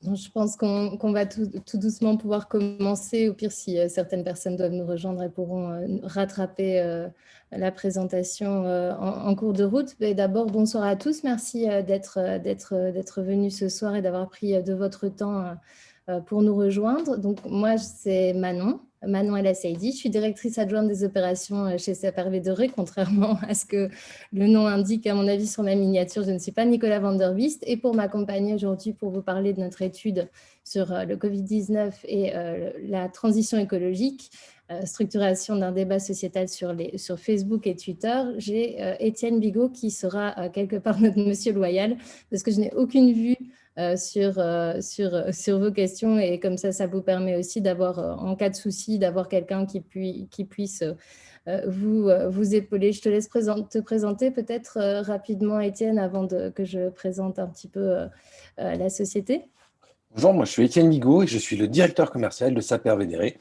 Donc, je pense qu'on va tout doucement pouvoir commencer. Au pire, si certaines personnes doivent nous rejoindre, elles pourront rattraper la présentation en cours de route. Mais d'abord, bonsoir à tous. Merci d'être venus ce soir et d'avoir pris de votre temps pour nous rejoindre. Donc, moi, c'est Manon El Assaidi. Je suis directrice adjointe des opérations chez CPRV de Ré, contrairement à ce que le nom indique, à mon avis, sur ma miniature. Je ne suis pas Nicolas Van der Wist. Et pour m'accompagner aujourd'hui pour vous parler de notre étude sur le Covid-19 et la transition écologique, structuration d'un débat sociétal sur Facebook et Twitter, j'ai Étienne Bigot qui sera quelque part notre monsieur loyal, parce que je n'ai aucune vue sur vos questions, et comme ça vous permet aussi d'avoir, en cas de souci, d'avoir quelqu'un qui puisse vous épauler. Je te laisse te présenter peut-être rapidement, Étienne, avant que je présente un petit peu la société. Bonjour, moi je suis Étienne Bigot et je suis le directeur commercial de Saper-Védéré.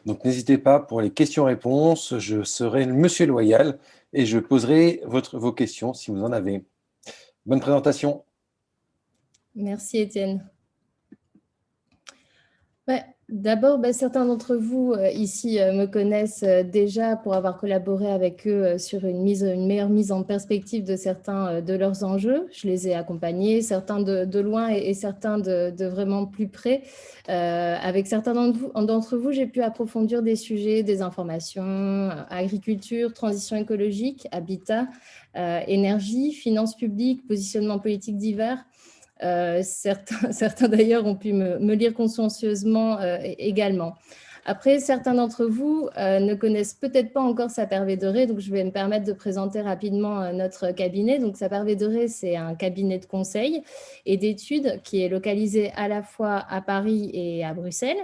Donc n'hésitez pas pour les questions-réponses, je serai le monsieur loyal et je poserai vos questions si vous en avez. Bonne présentation. Merci Étienne. Ouais. D'abord, certains d'entre vous ici me connaissent déjà pour avoir collaboré avec eux sur une meilleure mise en perspective de certains de leurs enjeux. Je les ai accompagnés, certains de loin et certains de vraiment plus près. Avec certains d'entre vous, j'ai pu approfondir des sujets, des informations, agriculture, transition écologique, habitat, énergie, finances publiques, positionnement politique divers. Certains d'ailleurs ont pu me lire consciencieusement également. Après, certains d'entre vous ne connaissent peut-être pas encore Saper-Védéré, donc je vais me permettre de présenter rapidement notre cabinet. Donc Saper-Védéré, c'est un cabinet de conseil et d'études qui est localisé à la fois à Paris et à Bruxelles,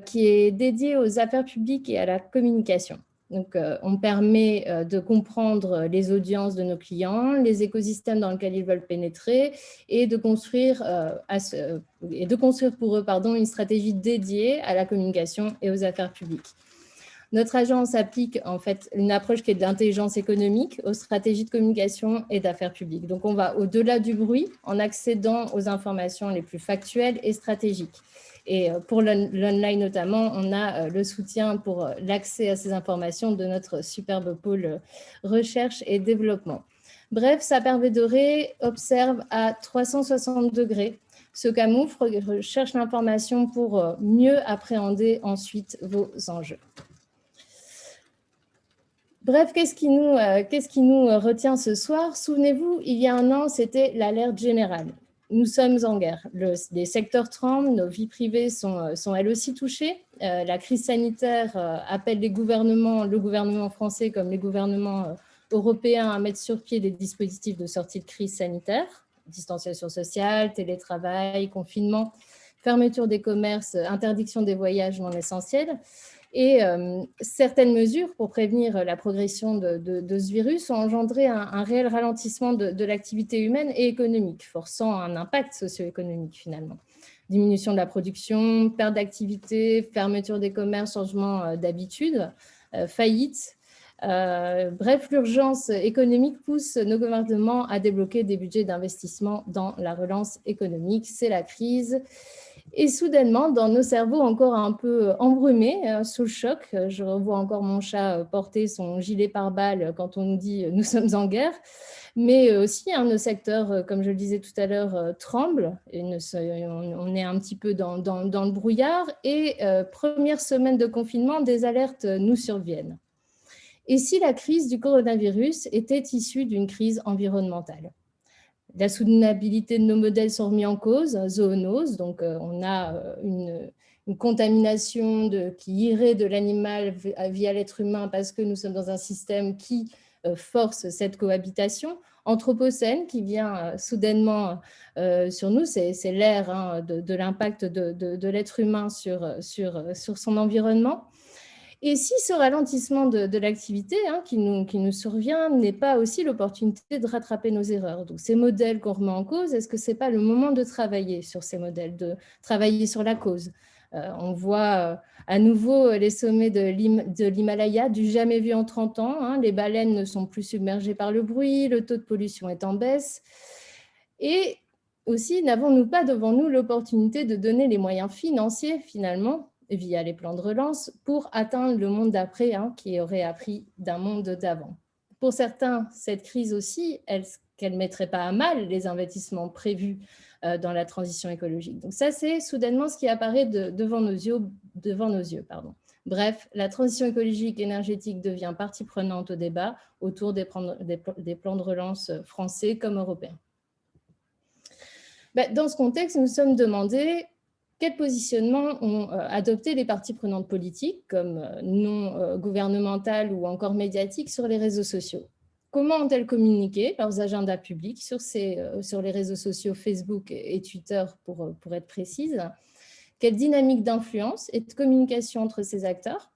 qui est dédié aux affaires publiques et à la communication. Donc, on permet de comprendre les audiences de nos clients, les écosystèmes dans lesquels ils veulent pénétrer et de construire pour eux une stratégie dédiée à la communication et aux affaires publiques. Notre agence applique en fait une approche qui est de l'intelligence économique aux stratégies de communication et d'affaires publiques. Donc, on va au-delà du bruit en accédant aux informations les plus factuelles et stratégiques. Et pour l'online notamment, on a le soutien pour l'accès à ces informations de notre superbe pôle recherche et développement. Bref, Saper-Védéré observe à 360 degrés, se camoufle, recherche l'information pour mieux appréhender ensuite vos enjeux. Bref, qu'est-ce qui nous retient ce soir? Souvenez-vous, il y a un an, c'était l'alerte générale. Nous sommes en guerre. Les secteurs tremblent, nos vies privées sont elles aussi touchées. La crise sanitaire appelle le gouvernement français comme les gouvernements européens à mettre sur pied des dispositifs de sortie de crise sanitaire, distanciation sociale, télétravail, confinement, fermeture des commerces, interdiction des voyages non essentiels. Et certaines mesures pour prévenir la progression de ce virus ont engendré un réel ralentissement de l'activité humaine et économique, forçant un impact socio-économique finalement. Diminution de la production, perte d'activité, fermeture des commerces, changement d'habitude, faillite. Bref, l'urgence économique pousse nos gouvernements à débloquer des budgets d'investissement dans la relance économique. C'est la crise. Et soudainement, dans nos cerveaux encore un peu embrumés, sous le choc, je revois encore mon chat porter son gilet pare-balles quand on nous dit « nous sommes en guerre », mais aussi nos secteurs, comme je le disais tout à l'heure, tremblent, et on est un petit peu dans le brouillard, et première semaine de confinement, des alertes nous surviennent. Et si la crise du coronavirus était issue d'une crise environnementale? La soutenabilité de nos modèles sont remis en cause, zoonose, donc on a une contamination qui irait de l'animal via l'être humain parce que nous sommes dans un système qui force cette cohabitation. Anthropocène qui vient soudainement sur nous, c'est l'ère de l'impact de l'être humain sur son environnement. Et si ce ralentissement de l'activité qui nous survient n'est pas aussi l'opportunité de rattraper nos erreurs? Donc, ces modèles qu'on remet en cause, est-ce que ce n'est pas le moment de travailler sur ces modèles, de travailler sur la cause? On voit à nouveau les sommets de l'Himalaya, du jamais vu en 30 ans. Les baleines ne sont plus submergées par le bruit, le taux de pollution est en baisse. Et aussi, n'avons-nous pas devant nous l'opportunité de donner les moyens financiers, finalement, via les plans de relance, pour atteindre le monde d'après, qui aurait appris d'un monde d'avant? Pour certains, cette crise aussi, qu'elle ne mettrait pas à mal les investissements prévus dans la transition écologique. Donc ça, c'est soudainement ce qui apparaît devant nos yeux. Bref, la transition écologique énergétique devient partie prenante au débat autour des plans de relance français comme européens. Dans ce contexte, nous nous sommes demandé quel positionnement ont adopté les parties prenantes politiques, comme non gouvernementales ou encore médiatiques, sur les réseaux sociaux. Comment ont-elles communiqué leurs agendas publics sur les réseaux sociaux Facebook et Twitter, pour être précise? Quelle dynamique d'influence et de communication entre ces acteurs?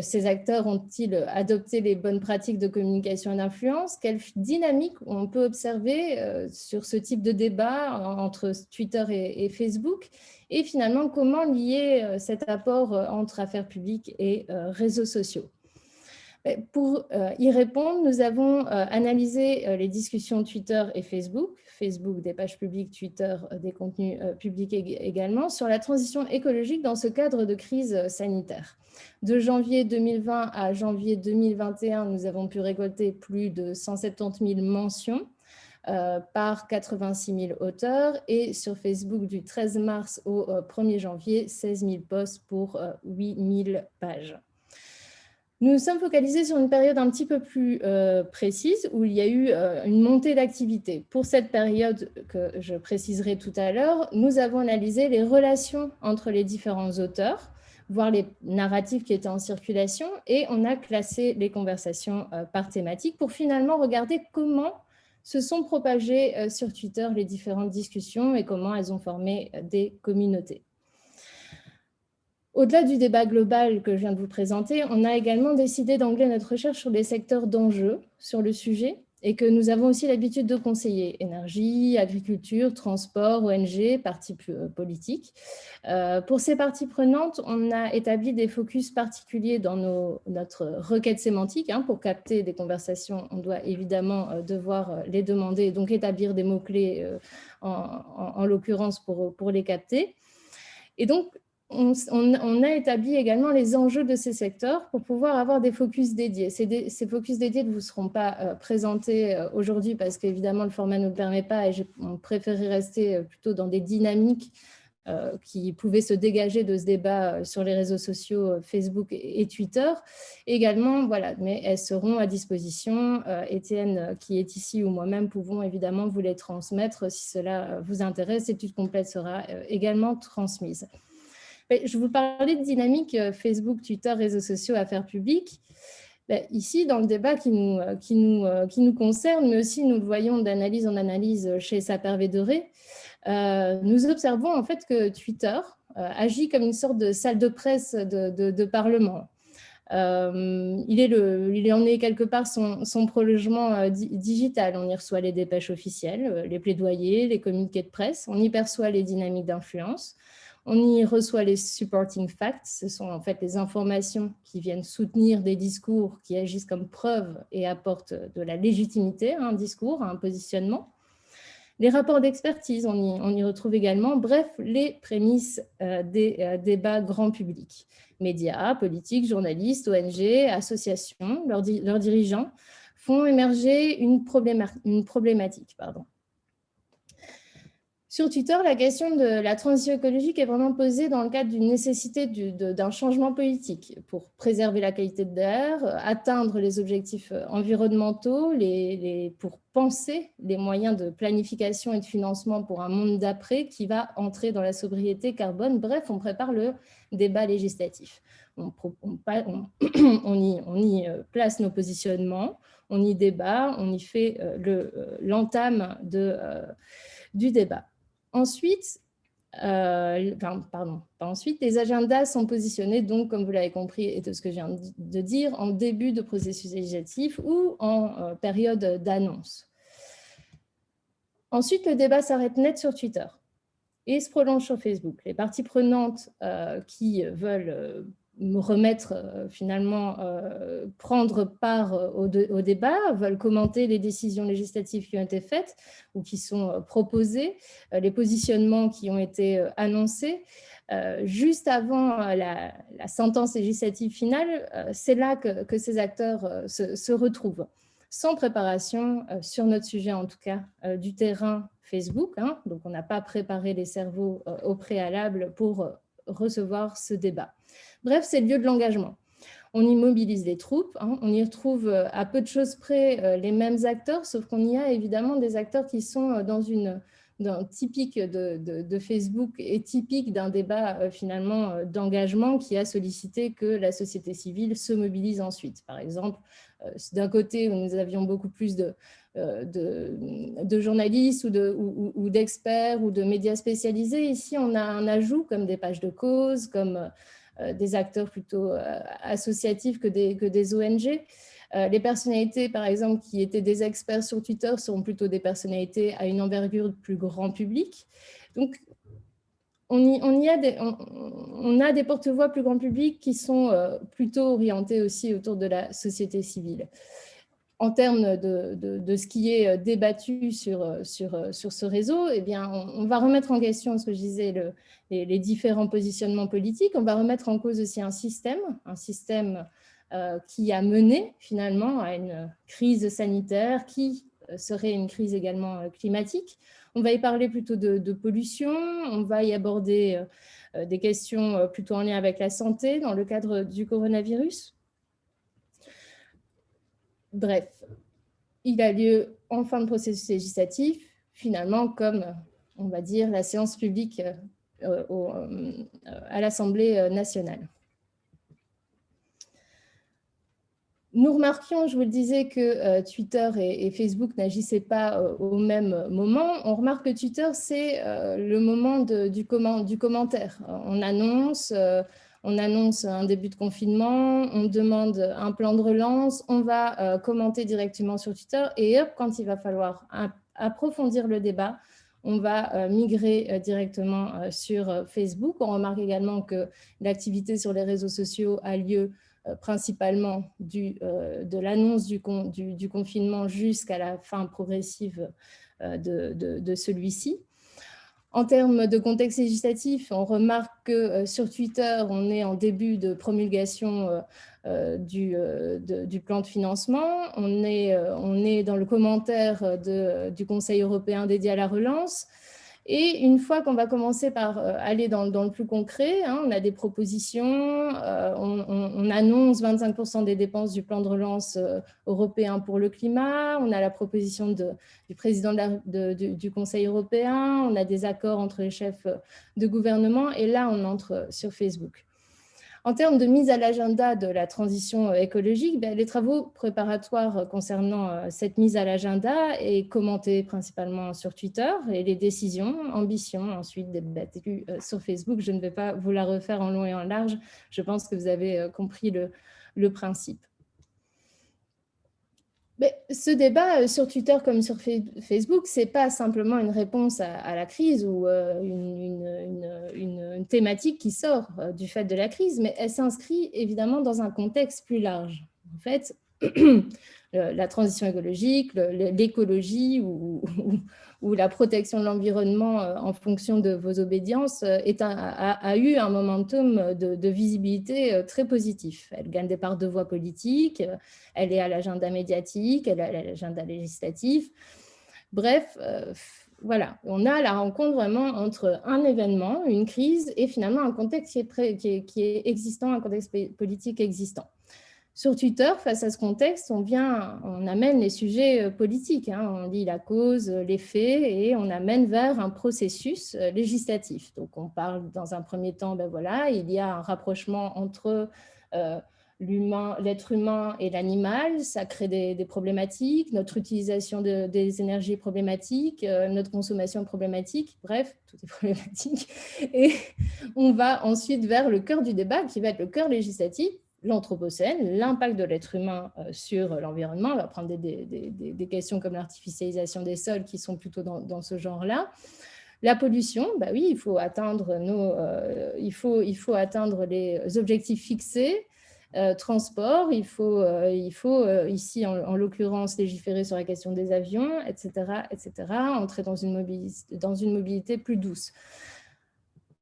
Ces acteurs ont-ils adopté les bonnes pratiques de communication et d'influence? Quelle dynamique on peut observer sur ce type de débat entre Twitter et Facebook? Et finalement, comment lier cet apport entre affaires publiques et réseaux sociaux? Pour y répondre, nous avons analysé les discussions Twitter et Facebook, des pages publiques, Twitter des contenus publics également, sur la transition écologique dans ce cadre de crise sanitaire. De janvier 2020 à janvier 2021, nous avons pu récolter plus de 170 000 mentions par 86 000 auteurs, et sur Facebook du 13 mars au 1er janvier, 16 000 posts pour 8 000 pages. Nous nous sommes focalisés sur une période un petit peu plus précise où il y a eu une montée d'activité. Pour cette période que je préciserai tout à l'heure, nous avons analysé les relations entre les différents auteurs, voire les narratifs qui étaient en circulation, et on a classé les conversations par thématique pour finalement regarder comment se sont propagées sur Twitter les différentes discussions et comment elles ont formé des communautés. Au-delà du débat global que je viens de vous présenter, on a également décidé d'angler notre recherche sur des secteurs d'enjeux sur le sujet et que nous avons aussi l'habitude de conseiller: énergie, agriculture, transport, ONG, partis politiques. Pour ces parties prenantes, on a établi des focus particuliers dans notre requête sémantique. Pour capter des conversations, on doit évidemment devoir les demander et donc établir des mots-clés en l'occurrence pour les capter. Et donc, on a établi également les enjeux de ces secteurs pour pouvoir avoir des focus dédiés. Ces focus dédiés ne vous seront pas présentés aujourd'hui parce qu'évidemment, le format ne nous le permet pas et on préférait rester plutôt dans des dynamiques qui pouvaient se dégager de ce débat sur les réseaux sociaux Facebook et Twitter. Également, voilà, mais elles seront à disposition. Étienne, qui est ici, ou moi-même pouvons évidemment vous les transmettre si cela vous intéresse. L'étude complète sera également transmise. Je vous parlais de dynamique Facebook, Twitter, réseaux sociaux, affaires publiques. Ici, dans le débat qui nous concerne, mais aussi nous le voyons d'analyse en analyse chez Sapir-Wederer, nous observons en fait que Twitter agit comme une sorte de salle de presse de Parlement. Il en est quelque part son prolongement digital. On y reçoit les dépêches officielles, les plaidoyers, les communiqués de presse. On y perçoit les dynamiques d'influence. On y reçoit les supporting facts, ce sont en fait les informations qui viennent soutenir des discours qui agissent comme preuve et apportent de la légitimité à un discours, à un positionnement. Les rapports d'expertise, on y retrouve également, bref, les prémices des débats grand public. Médias, politiques, journalistes, ONG, associations, leurs dirigeants font émerger une problématique. Sur Twitter, la question de la transition écologique est vraiment posée dans le cadre d'une nécessité d'un changement politique pour préserver la qualité de l'air, atteindre les objectifs environnementaux, pour penser les moyens de planification et de financement pour un monde d'après qui va entrer dans la sobriété carbone. Bref, on prépare le débat législatif. On y place nos positionnements, on y débat, on y fait l'entame du débat. Ensuite, les agendas sont positionnés, donc, comme vous l'avez compris et de ce que je viens de dire, en début de processus législatif ou en période d'annonce. Ensuite, le débat s'arrête net sur Twitter et se prolonge sur Facebook. Les parties prenantes qui veulent remettre finalement, prendre part au débat, veulent commenter les décisions législatives qui ont été faites ou qui sont proposées, les positionnements qui ont été annoncés. Juste avant la sentence législative finale, c'est là que ces acteurs se retrouvent, sans préparation, sur notre sujet en tout cas, du terrain Facebook. Donc on n'a pas préparé les cerveaux au préalable pour recevoir ce débat. Bref, c'est le lieu de l'engagement. On y mobilise les troupes, on y retrouve à peu de choses près les mêmes acteurs, sauf qu'on y a évidemment des acteurs qui sont typique de Facebook et typique d'un débat finalement d'engagement qui a sollicité que la société civile se mobilise ensuite. Par exemple, d'un côté où nous avions beaucoup plus de journalistes ou d'experts ou de médias spécialisés, ici on a un ajout comme des pages de cause, comme des acteurs plutôt associatifs que des ONG. Les personnalités, par exemple, qui étaient des experts sur Twitter sont plutôt des personnalités à une envergure plus grand public. Donc, on a des porte-voix plus grand public qui sont plutôt orientés aussi autour de la société civile. En termes de ce qui est débattu sur ce réseau, eh bien, on va remettre en question, ce que je disais, les différents positionnements politiques. On va remettre en cause aussi un système qui a mené finalement à une crise sanitaire qui serait une crise également climatique. On va y parler plutôt de pollution, on va y aborder des questions plutôt en lien avec la santé dans le cadre du coronavirus. Bref, il a lieu en fin de processus législatif, finalement comme, on va dire, la séance publique à l'Assemblée nationale. Nous remarquions, je vous le disais, que Twitter et Facebook n'agissaient pas au même moment. On remarque que Twitter, c'est le moment du commentaire. On annonce un début de confinement, on demande un plan de relance, on va commenter directement sur Twitter et hop, quand il va falloir approfondir le débat, on va migrer directement sur Facebook. On remarque également que l'activité sur les réseaux sociaux a lieu principalement de l'annonce du confinement jusqu'à la fin progressive de celui-ci. En termes de contexte législatif, on remarque que sur Twitter, on est en début de promulgation du plan de financement. On est dans le commentaire du Conseil européen dédié à la relance. Et une fois qu'on va commencer par aller dans le plus concret, on a des propositions, on annonce 25% des dépenses du plan de relance européen pour le climat, on a la proposition du président du Conseil européen, on a des accords entre les chefs de gouvernement, et là on entre sur Facebook. En termes de mise à l'agenda de la transition écologique, les travaux préparatoires concernant cette mise à l'agenda est commentés principalement sur Twitter et les décisions, ambitions, ensuite débattues sur Facebook. Je ne vais pas vous la refaire en long et en large. Je pense que vous avez compris le principe. Mais ce débat sur Twitter comme sur Facebook, ce n'est pas simplement une réponse à la crise ou une thématique qui sort du fait de la crise, mais elle s'inscrit évidemment dans un contexte plus large. En fait, la transition écologique, l'écologie ou la protection de l'environnement en fonction de vos obédiences a eu un momentum de visibilité très positif. Elle gagne des parts de voix politiques, elle est à l'agenda médiatique, elle est à l'agenda législatif. Bref, voilà, on a la rencontre vraiment entre un événement, une crise, et finalement un contexte qui est existant, un contexte politique existant. Sur Twitter, face à ce contexte, on amène les sujets politiques, on lit la cause, les faits, et on amène vers un processus législatif. Donc, on parle dans un premier temps, voilà, il y a un rapprochement entre l'être humain et l'animal, ça crée des problématiques, notre utilisation des énergies problématiques, notre consommation problématique, bref, tout est problématique. Et on va ensuite vers le cœur du débat, qui va être le cœur législatif, l'anthropocène, l'impact de l'être humain sur l'environnement. On va prendre des questions comme l'artificialisation des sols qui sont plutôt dans ce genre-là. La pollution, bah oui, il faut atteindre il faut atteindre les objectifs fixés. Transport, il faut ici, en l'occurrence, légiférer sur la question des avions, etc., entrer dans une mobilité plus douce.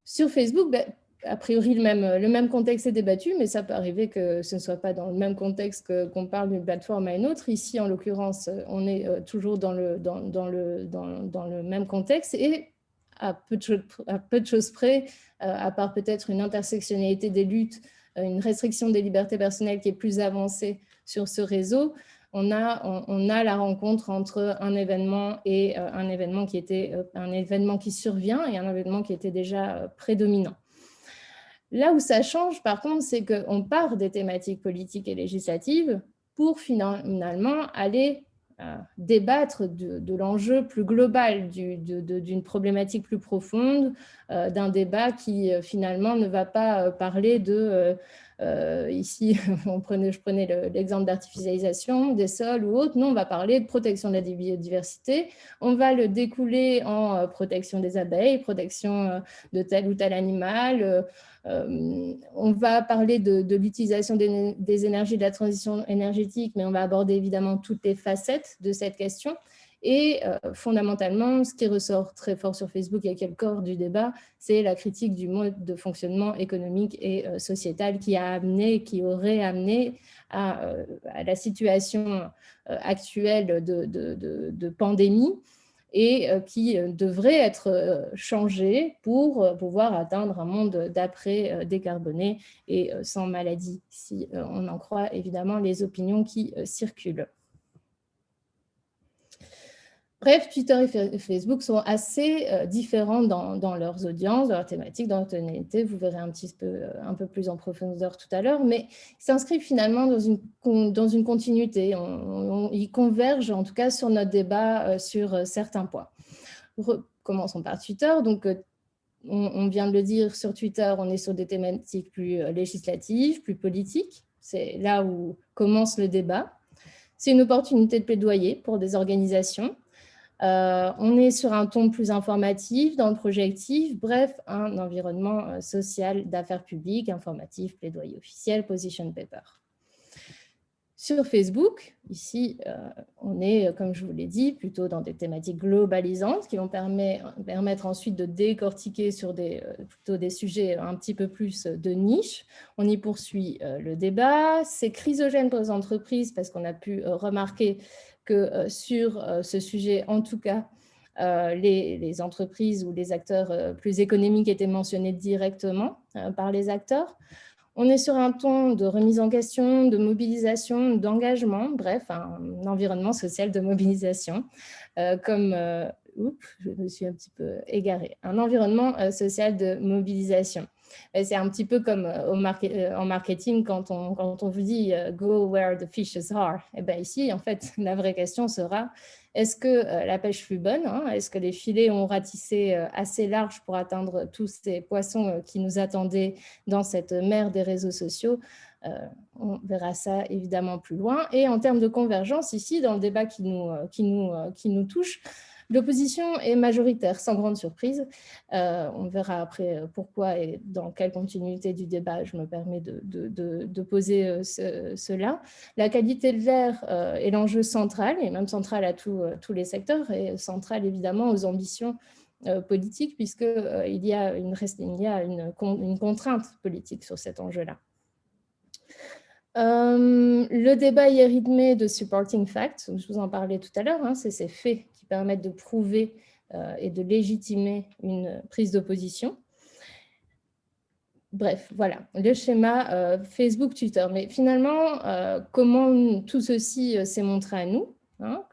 Sur Facebook, ben, a priori, le même contexte est débattu, mais ça peut arriver que ce ne soit pas dans le même contexte qu'on parle d'une plateforme à une autre. Ici, en l'occurrence, on est toujours dans le même contexte et à peu de choses près, à part peut-être une intersectionnalité des luttes, une restriction des libertés personnelles qui est plus avancée sur ce réseau, on a la rencontre entre un événement et un événement qui survient et un événement qui était déjà prédominant. Là où ça change, par contre, c'est qu'on part des thématiques politiques et législatives pour finalement aller débattre de l'enjeu plus global, d'une problématique plus profonde, d'un débat qui finalement ne va pas parler ici, je prenais l'exemple d'artificialisation des sols ou autre, non, on va parler de protection de la biodiversité, on va le découler en protection des abeilles, protection de tel ou tel animal, on va parler de l'utilisation des énergies de la transition énergétique, mais on va aborder évidemment toutes les facettes de cette question. Et fondamentalement, ce qui ressort très fort sur Facebook et qui est le corps du débat, c'est la critique du mode de fonctionnement économique et sociétal qui aurait amené à la situation actuelle de pandémie et qui devrait être changé pour pouvoir atteindre un monde d'après décarboné et sans maladie, si on en croit évidemment les opinions qui circulent. Bref, Twitter et Facebook sont assez différents dans leurs audiences, dans leurs thématiques, dans leur tonalité. Vous verrez un peu plus en profondeur tout à l'heure, mais ils s'inscrivent finalement dans une continuité. Ils convergent en tout cas sur notre débat sur certains points. Commençons par Twitter. Donc, on vient de le dire, sur Twitter, on est sur des thématiques plus législatives, plus politiques. C'est là où commence le débat. C'est une opportunité de plaidoyer pour des organisations. On est sur un ton plus informatif, dans le projectif, bref, un environnement social d'affaires publiques, informatif, plaidoyer officiel, position paper. Sur Facebook, ici, on est, comme je vous l'ai dit, plutôt dans des thématiques globalisantes qui vont permettre ensuite de décortiquer sur plutôt des sujets un petit peu plus de niche. On y poursuit le débat. C'est chrysogène pour les entreprises parce qu'on a pu remarquer que sur ce sujet, en tout cas, les entreprises ou les acteurs plus économiques étaient mentionnés directement par les acteurs. On est sur un ton de remise en question, de mobilisation, d'engagement, bref, un environnement social de mobilisation, je me suis un petit peu égarée, un environnement social de mobilisation. C'est un petit peu comme en marketing, quand on vous dit « go where the fishes are ». Et bien ici, en fait, la vraie question sera « est-ce que la pêche fut bonne, hein? Est-ce que les filets ont ratissé assez large pour atteindre tous ces poissons qui nous attendaient dans cette mer des réseaux sociaux ?» On verra ça évidemment plus loin. Et en termes de convergence, ici, dans le débat qui nous touche, l'opposition est majoritaire, sans grande surprise. On verra après pourquoi et dans quelle continuité du débat je me permets de poser cela. La qualité de l'air est l'enjeu central, et même central à tous les secteurs, et central évidemment aux ambitions politiques, puisqu'il y a une contrainte politique sur cet enjeu-là. Le débat est rythmé de supporting facts, je vous en parlais tout à l'heure, hein, c'est ces faits qui permettent de prouver et de légitimer une prise d'opposition. Bref, voilà, le schéma Facebook, Twitter. Mais finalement, comment tout ceci s'est montré à nous, hein,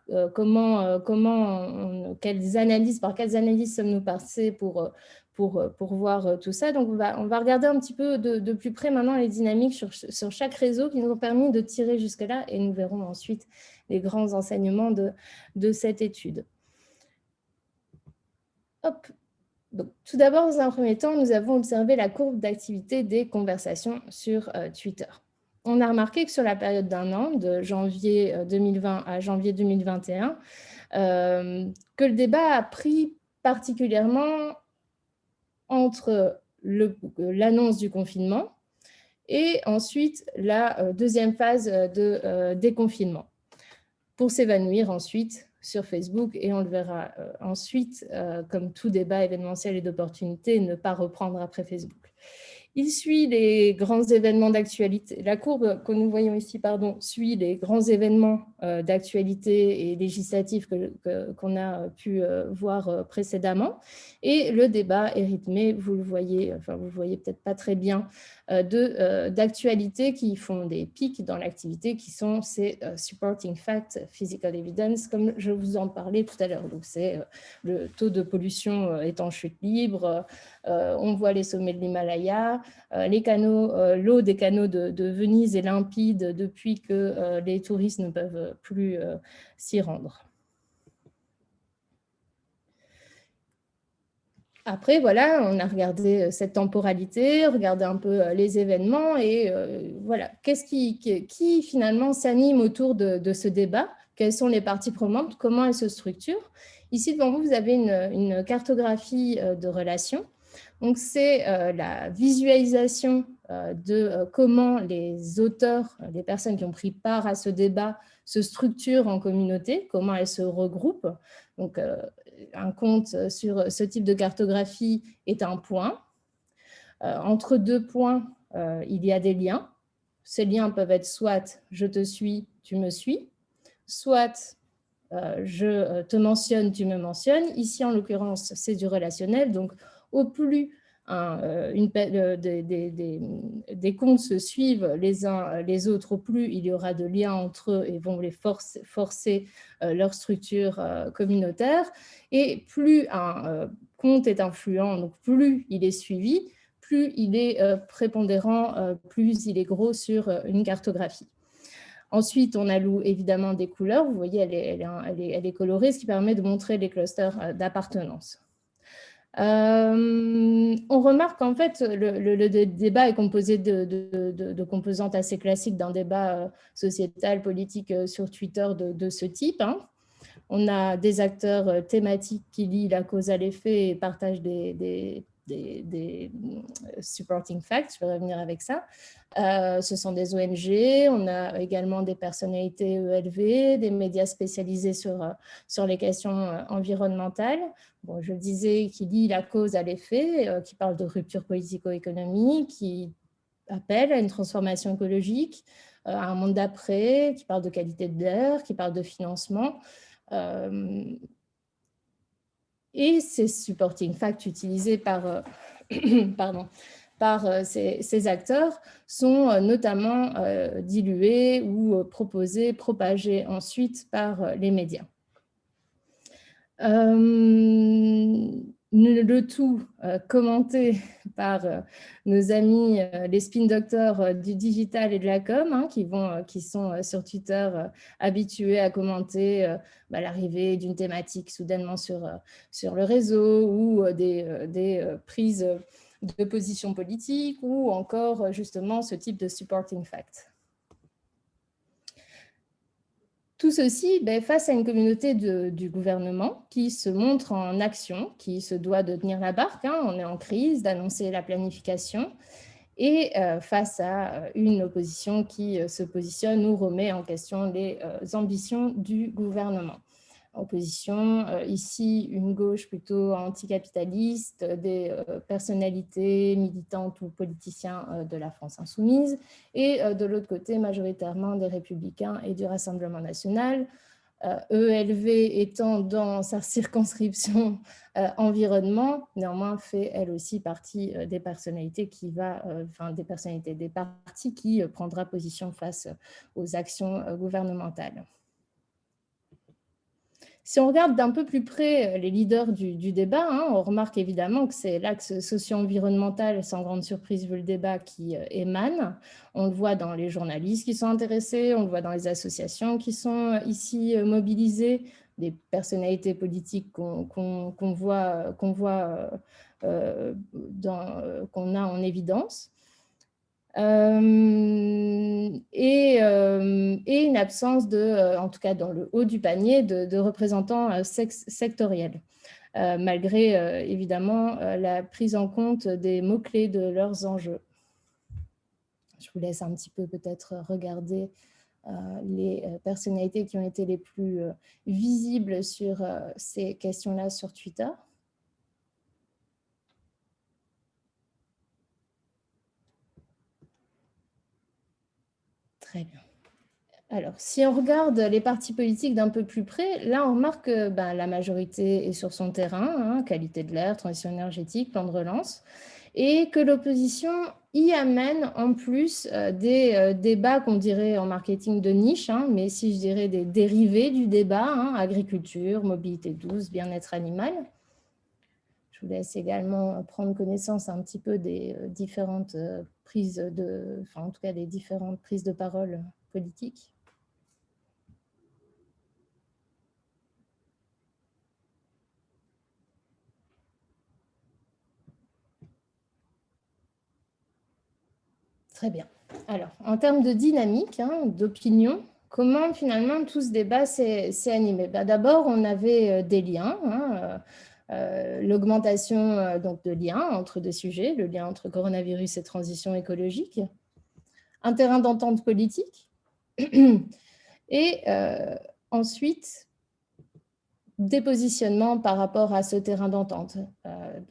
quelles analyses sommes-nous passés pour voir tout ça. Donc, on va regarder un petit peu de plus près maintenant les dynamiques sur chaque réseau qui nous ont permis de tirer jusque-là, et nous verrons ensuite les grands enseignements de cette étude. Hop. Donc, tout d'abord, dans un premier temps, nous avons observé la courbe d'activité des conversations sur Twitter. On a remarqué que sur la période d'un an, de janvier 2020 à janvier 2021, que le débat a pris particulièrement entre l'annonce du confinement et ensuite la deuxième phase de déconfinement, pour s'évanouir ensuite sur Facebook, et on le verra ensuite, comme tout débat événementiel et d'opportunité, ne pas reprendre après Facebook. Il suit les grands événements d'actualité. La courbe que nous voyons ici, suit les grands événements d'actualité et législatifs qu'on a pu voir précédemment. Et le débat est rythmé, vous le voyez, enfin vous le voyez peut-être pas très bien, d'actualités qui font des pics dans l'activité, qui sont ces supporting facts, physical evidence, comme je vous en parlais tout à l'heure. Donc c'est le taux de pollution est en chute libre, on voit les sommets de l'Himalaya, l'eau des canaux de Venise est limpide depuis que les touristes ne peuvent plus s'y rendre. Après, voilà, on a regardé cette temporalité, regardé un peu les événements et voilà, qu'est-ce qui finalement s'anime autour de ce débat? Quelles sont les parties prenantes? Comment elles se structurent? Ici, devant vous, vous avez une cartographie de relations. Donc, c'est la visualisation de comment les auteurs, les personnes qui ont pris part à ce débat se structurent en communauté, comment elles se regroupent. Donc, un compte sur ce type de cartographie est un point. Entre deux points, il y a des liens. Ces liens peuvent être soit « je te suis, tu me suis », soit je te mentionne, tu me mentionnes. Ici, en l'occurrence, c'est du relationnel. Donc, au plus des comptes se suivent les uns les autres, au plus il y aura de liens entre eux et vont les forcer leur structure communautaire. Et plus un compte est influent, donc plus il est suivi, plus il est prépondérant, plus il est gros sur une cartographie. Ensuite, on alloue évidemment des couleurs. Vous voyez, elle est colorée, ce qui permet de montrer les clusters d'appartenance. On remarque qu'en fait, le débat est composé de composantes assez classiques d'un débat sociétal, politique sur Twitter de ce type. On a des acteurs thématiques qui lient la cause à l'effet et partagent des supporting facts, je vais revenir avec ça. Ce sont des ONG, on a également des personnalités ELV, des médias spécialisés sur les questions environnementales. Bon, je disais, qui lie la cause à l'effet, qui parle de rupture politico-économique, qui appelle à une transformation écologique, à un monde d'après, qui parle de qualité de l'air, qui parle de financement. Et ces supporting facts utilisés par, ces acteurs sont notamment dilués ou proposés, propagés ensuite par les médias. Le tout commenté par nos amis les spin doctors du digital et de la com, qui sont sur Twitter habitués à commenter l'arrivée d'une thématique soudainement sur le réseau ou des prises de position politique ou encore justement ce type de supporting facts. Tout ceci face à une communauté du gouvernement qui se montre en action, qui se doit de tenir la barque, on est en crise, d'annoncer la planification, et face à une opposition qui se positionne ou remet en question les ambitions du gouvernement. Opposition, ici une gauche plutôt anticapitaliste, des personnalités militantes ou politiciens de la France insoumise, et de l'autre côté majoritairement des Républicains et du Rassemblement national, ELV étant dans sa circonscription environnement, néanmoins fait elle aussi partie des personnalités des partis qui prendra position face aux actions gouvernementales. Si on regarde d'un peu plus près les leaders du débat, on remarque évidemment que c'est l'axe socio-environnemental, sans grande surprise vu le débat, qui émane. On le voit dans les journalistes qui sont intéressés, on le voit dans les associations qui sont ici mobilisées, des personnalités politiques qu'on a en évidence. Et une absence en tout cas dans le haut du panier, de représentants sectoriels. malgré évidemment la prise en compte des mots-clés de leurs enjeux. Je vous laisse un petit peu peut-être regarder les personnalités qui ont été les plus visibles sur ces questions-là sur Twitter. Très bien. Alors, si on regarde les partis politiques d'un peu plus près, là, on remarque que la majorité est sur son terrain, qualité de l'air, transition énergétique, plan de relance, et que l'opposition y amène en plus des débats qu'on dirait en marketing de niche, mais si je dirais des dérivés du débat, agriculture, mobilité douce, bien-être animal. Je vous laisse également prendre connaissance un petit peu des différentes prises de, enfin en tout cas des différentes prises de parole politiques. Très bien. Alors, en termes de dynamique, d'opinion, comment finalement tout ce débat s'est animé? D'abord, on avait des liens, l'augmentation donc de liens entre deux sujets, le lien entre coronavirus et transition écologique, un terrain d'entente politique, et ensuite des positionnements par rapport à ce terrain d'entente.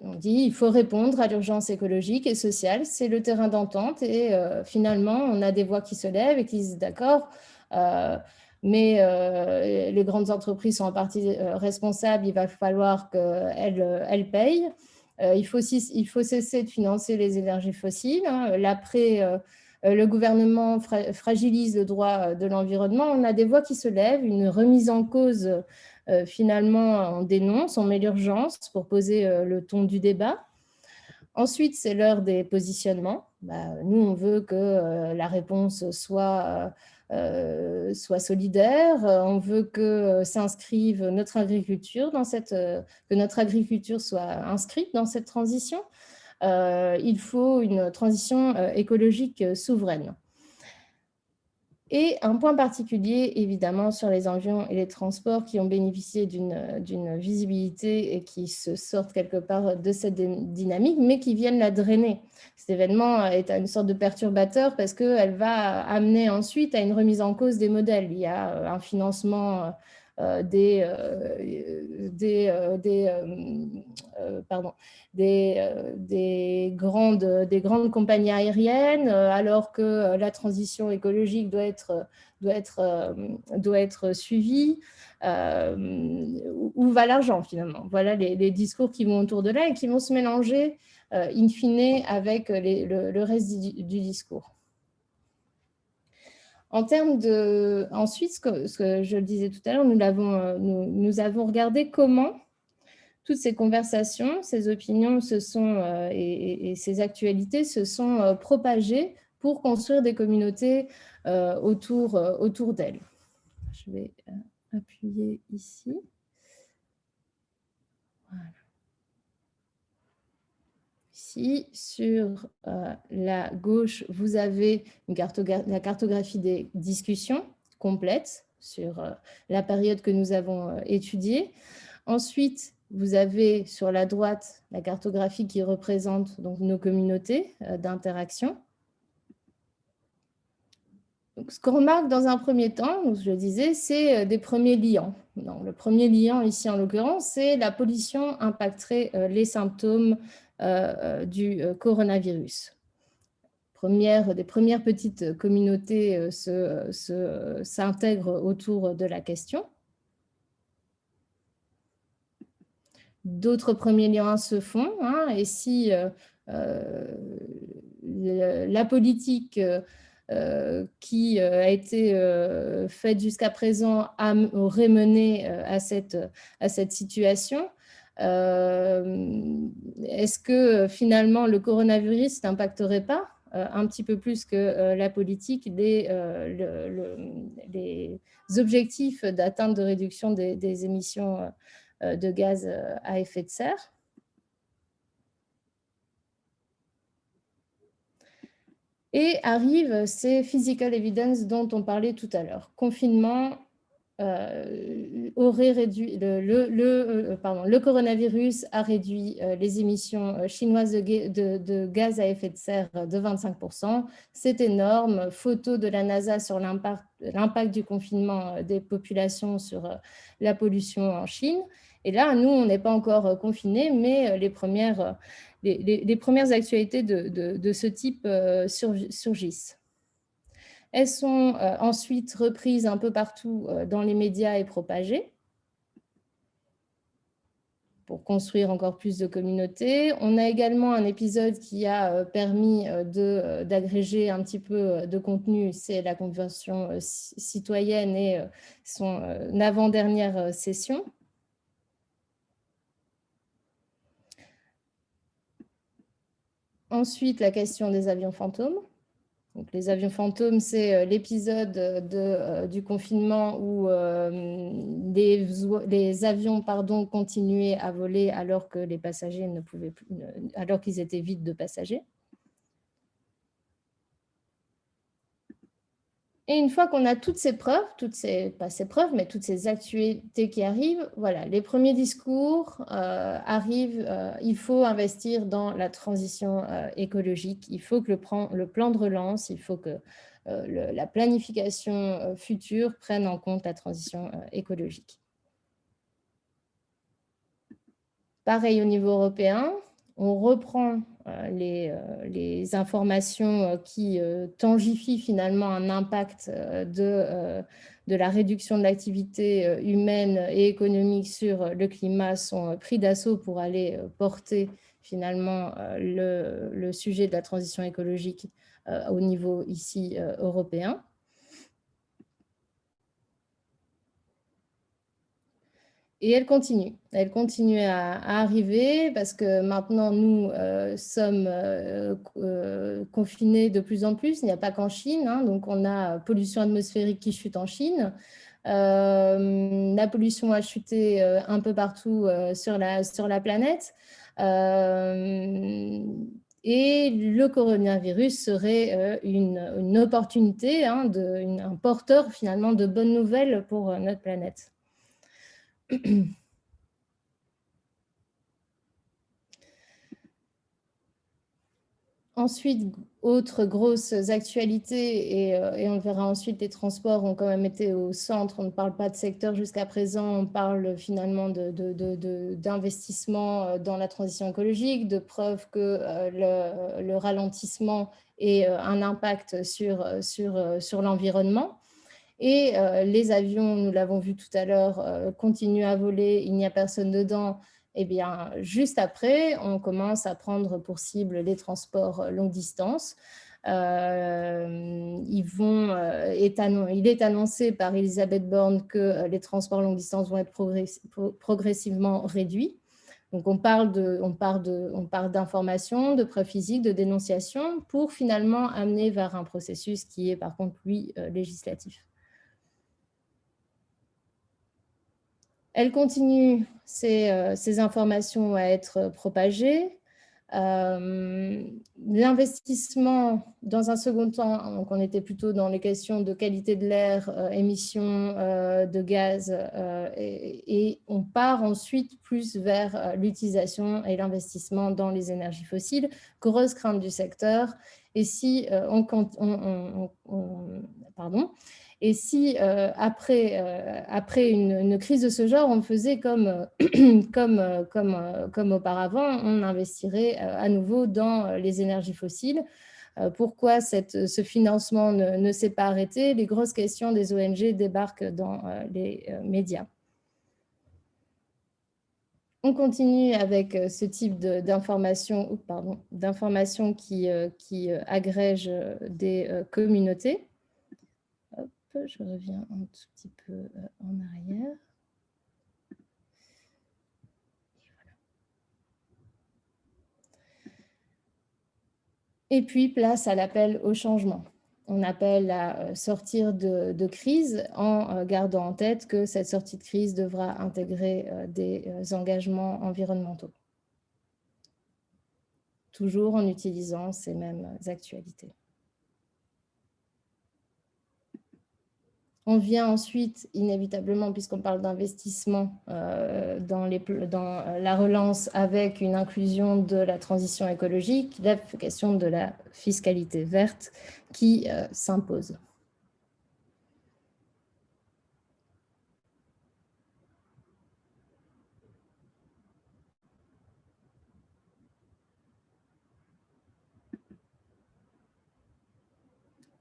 On dit il faut répondre à l'urgence écologique et sociale, c'est le terrain d'entente et finalement on a des voix qui se lèvent et qui disent d'accord, mais les grandes entreprises sont en partie responsables, il va falloir qu'elles payent. Il faut cesser de financer les énergies fossiles. L'après, le gouvernement fragilise le droit de l'environnement. On a des voix qui se lèvent, une remise en cause. Finalement, on dénonce, on met l'urgence pour poser le ton du débat. Ensuite, c'est l'heure des positionnements. Nous, on veut que la réponse soit solidaire. On veut que s'inscrive notre agriculture que notre agriculture soit inscrite dans cette transition. Il faut une transition écologique souveraine. Et un point particulier, évidemment, sur les avions et les transports qui ont bénéficié d'une visibilité et qui se sortent quelque part de cette dynamique, mais qui viennent la drainer. Cet événement est une sorte de perturbateur parce qu'elle va amener ensuite à une remise en cause des modèles. Il y a un financement des grandes compagnies aériennes, alors que la transition écologique doit être suivie. Où va l'argent finalement? Voilà les discours qui vont autour de là et qui vont se mélanger in fine avec le reste du discours. En termes de... Ensuite, ce que je le disais tout à l'heure, nous avons regardé comment toutes ces conversations, ces opinions et ces actualités se sont propagées pour construire des communautés autour d'elles. Je vais appuyer ici. Voilà. Ici, sur la gauche, vous avez la cartographie des discussions complète sur la période que nous avons étudiée. Ensuite, vous avez sur la droite la cartographie qui représente donc nos communautés d'interaction. Ce qu'on remarque dans un premier temps, je le disais, c'est des premiers liants. Non, le premier liant ici, en l'occurrence, c'est la pollution impacterait les symptômes du coronavirus. Des premières petites communautés s'intègrent autour de la question. D'autres premiers liens se font, et si la politique qui a été faite jusqu'à présent aurait mené à cette situation, est-ce que finalement le coronavirus n'impacterait pas un petit peu plus que la politique les objectifs d'atteinte de réduction des émissions de gaz à effet de serre? Et arrivent ces physical evidence dont on parlait tout à l'heure. Confinement, aurait réduit, le coronavirus a réduit les émissions chinoises de gaz à effet de serre de 25%. C'est énorme. Photo de la NASA sur l'impact du confinement des populations sur la pollution en Chine. Et là, nous, on n'est pas encore confinés, mais les premières actualités de ce type surgissent. Elles sont ensuite reprises un peu partout dans les médias et propagées pour construire encore plus de communautés. On a également un épisode qui a permis d'agréger un petit peu de contenu, c'est la Convention citoyenne et son avant-dernière session. Ensuite, la question des avions fantômes. Donc, les avions fantômes, c'est l'épisode du confinement où les avions continuaient à voler alors que les passagers ne pouvaient plus, alors qu'ils étaient vides de passagers. Et une fois qu'on a toutes ces preuves, pas ces preuves, mais toutes ces actualités qui arrivent, voilà, les premiers discours arrivent. Il faut investir dans la transition écologique. Il faut que le plan de relance, il faut que la planification future prenne en compte la transition écologique. Pareil au niveau européen, on reprend les informations qui tangifient finalement un impact de la réduction de l'activité humaine et économique sur le climat, sont pris d'assaut pour aller porter finalement le sujet de la transition écologique au niveau ici européen. Et elle continue à arriver parce que maintenant, nous sommes confinés de plus en plus. Il n'y a pas qu'en Chine, hein, donc on a pollution atmosphérique qui chute en Chine. La pollution a chuté un peu partout sur la planète. Et le coronavirus serait une opportunité, hein, un porteur finalement de bonnes nouvelles pour notre planète. Ensuite, autres grosses actualités, et on verra ensuite, les transports ont quand même été au centre. On ne parle pas de secteur jusqu'à présent, on parle finalement d'investissement dans la transition écologique, de preuves que le ralentissement ait un impact sur l'environnement. Et les avions, nous l'avons vu tout à l'heure, continuent à voler, il n'y a personne dedans. Eh bien, juste après, on commence à prendre pour cible les transports longue distance. Il est annoncé par Elisabeth Borne que les transports longue distance vont être progressivement réduits. Donc, on parle d'information, de preuves physiques, de dénonciation pour finalement amener vers un processus qui est par contre, lui, législatif. Elle continue ces informations à être propagées. L'investissement, dans un second temps, donc on était plutôt dans les questions de qualité de l'air, émissions de gaz, et on part ensuite plus vers l'utilisation et l'investissement dans les énergies fossiles. Grosse crainte du secteur. Et si Et si après une crise de ce genre, on faisait comme auparavant, on investirait à nouveau dans les énergies fossiles. Pourquoi ce financement ne s'est pas arrêté? Les grosses questions des ONG débarquent dans les médias. On continue avec ce type d'informations qui agrègent des communautés. Je reviens un tout petit peu en arrière. Et puis, place à l'appel au changement. On appelle à sortir de crise en gardant en tête que cette sortie de crise devra intégrer des engagements environnementaux. Toujours en utilisant ces mêmes actualités. On vient ensuite, inévitablement, puisqu'on parle d'investissement dans la relance avec une inclusion de la transition écologique, la question de la fiscalité verte qui s'impose.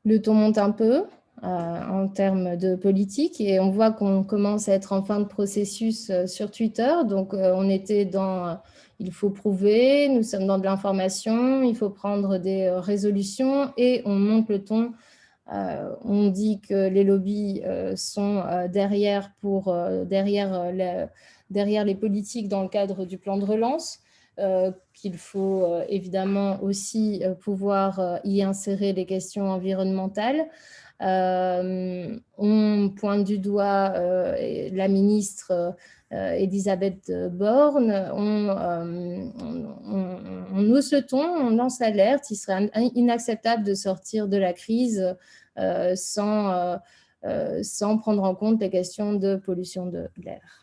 Le ton monte un peu en termes de politique et on voit qu'on commence à être en fin de processus sur Twitter. Donc, on était dans il faut prouver, nous sommes dans de l'information, il faut prendre des résolutions et on monte le ton. On dit que les lobbies sont derrière les politiques dans le cadre du plan de relance. Qu'il faut évidemment aussi pouvoir y insérer les questions environnementales. On pointe du doigt la ministre Elisabeth Borne, on hausse le ton, on lance l'alerte, il serait inacceptable de sortir de la crise sans prendre en compte les questions de pollution de l'air.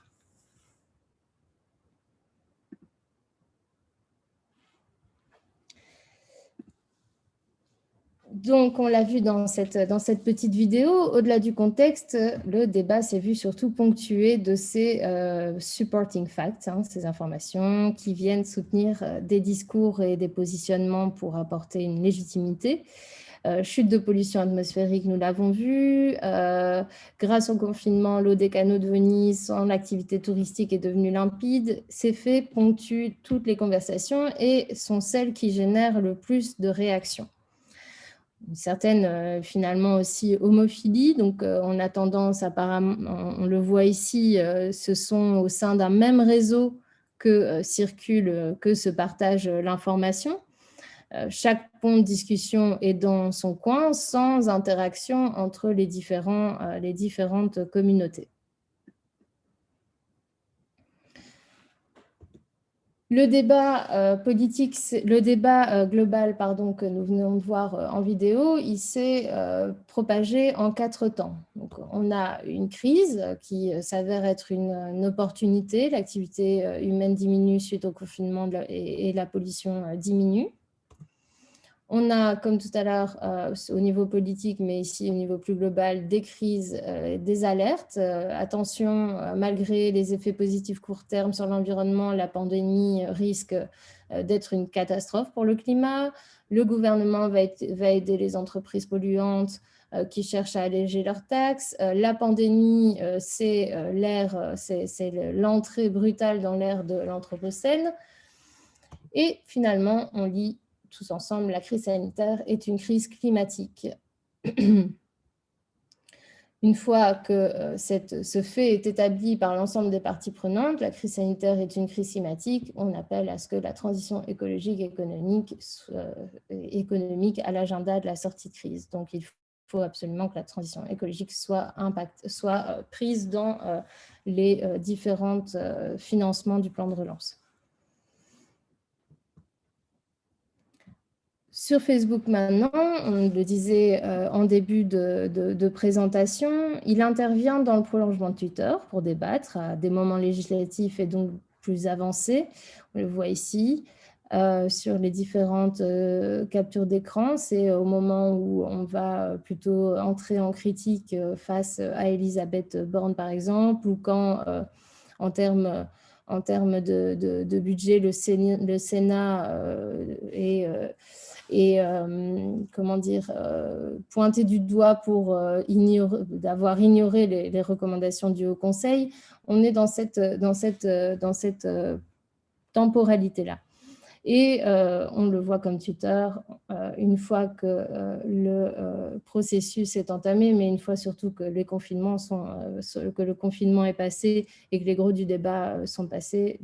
Donc, on l'a vu dans cette petite vidéo, au-delà du contexte, le débat s'est vu surtout ponctué de ces supporting facts, ces informations qui viennent soutenir des discours et des positionnements pour apporter une légitimité. Chute de pollution atmosphérique, nous l'avons vu. Grâce au confinement, l'eau des canaux de Venise, sans l'activité touristique, est devenue limpide. Ces faits ponctuent toutes les conversations et sont celles qui génèrent le plus de réactions. Une certaine, finalement, aussi homophilie. Donc, on a tendance, apparemment, on le voit ici, ce sont au sein d'un même réseau que se partage l'information. Chaque pont de discussion est dans son coin, sans interaction entre les différentes communautés. Le débat politique, le débat global que nous venons de voir en vidéo, il s'est propagé en 4 temps. Donc, on a une crise qui s'avère être une opportunité. L'activité humaine diminue suite au confinement et la pollution diminue. On a, comme tout à l'heure, au niveau politique, mais ici au niveau plus global, des crises, des alertes. Attention, malgré les effets positifs court terme sur l'environnement, la pandémie risque d'être une catastrophe pour le climat. Le gouvernement va aider les entreprises polluantes qui cherchent à alléger leurs taxes. La pandémie, c'est l'entrée brutale dans l'ère de l'anthropocène. Et finalement, on lit tous ensemble, la crise sanitaire est une crise climatique. Une fois que ce fait est établi par l'ensemble des parties prenantes, la crise sanitaire est une crise climatique, on appelle à ce que la transition écologique et économique à l'agenda de la sortie de crise. Donc, il faut absolument que la transition écologique soit prise dans les différents financements du plan de relance. Sur Facebook maintenant, on le disait en début de présentation, il intervient dans le prolongement de Twitter pour débattre à des moments législatifs et donc plus avancés. On le voit ici sur les différentes captures d'écran. C'est au moment où on va plutôt entrer en critique face à Elisabeth Borne, par exemple, ou quand, en termes de budget, le Sénat pointé du doigt pour d'avoir ignoré les recommandations du Haut Conseil. On est dans cette temporalité-là. Et on le voit comme Twitter, une fois que le processus est entamé, mais une fois surtout que le confinement est passé et que les gros du débat sont passés,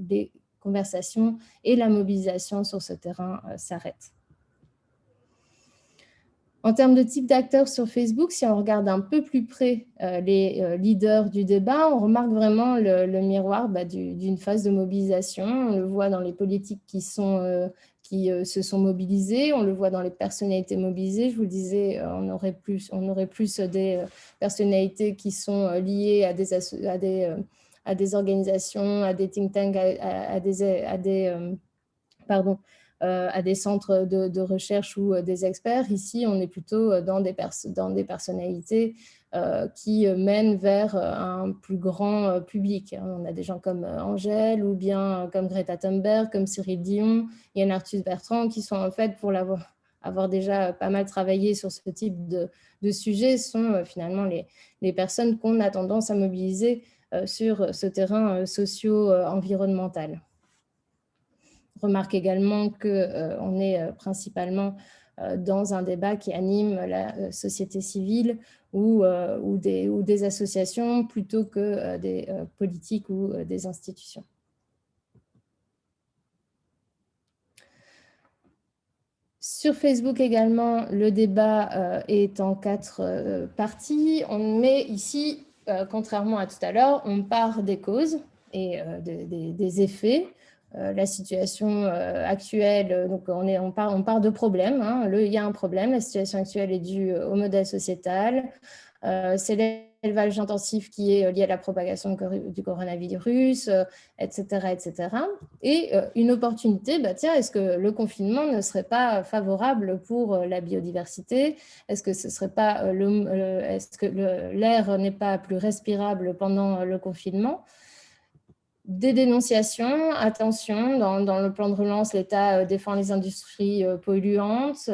les conversations et la mobilisation sur ce terrain s'arrêtent. En termes de type d'acteurs sur Facebook, si on regarde un peu plus près les leaders du débat, on remarque vraiment le miroir d'une phase de mobilisation. On le voit dans les politiques qui qui se sont mobilisés. On le voit dans les personnalités mobilisées. Je vous le disais, on aurait plus des personnalités qui sont liées à des organisations, à des think tanks, à des centres de recherche ou des experts. Ici, on est plutôt dans des personnalités qui mènent vers un plus grand public. On a des gens comme Angèle ou bien comme Greta Thunberg, comme Cyril Dion, Yann Arthus Bertrand, qui sont en fait, pour avoir déjà pas mal travaillé sur ce type de sujet, sont finalement les personnes qu'on a tendance à mobiliser sur ce terrain socio-environnemental. Remarque également qu'on est principalement dans un débat qui anime la société civile ou des associations plutôt que des politiques ou des institutions. Sur Facebook également, le débat est en 4 parties. On met ici, contrairement à tout à l'heure, on part des causes et des effets. La situation actuelle, donc on part de problèmes. Il y a un problème, la situation actuelle est due au modèle sociétal. C'est l'élevage intensif qui est lié à la propagation du coronavirus, etc., etc. Et une opportunité, est-ce que le confinement ne serait pas favorable pour la biodiversité? Est-ce que ce serait pas est-ce que l'air n'est pas plus respirable pendant le confinement? Des dénonciations, attention, dans le plan de relance, l'État défend les industries polluantes.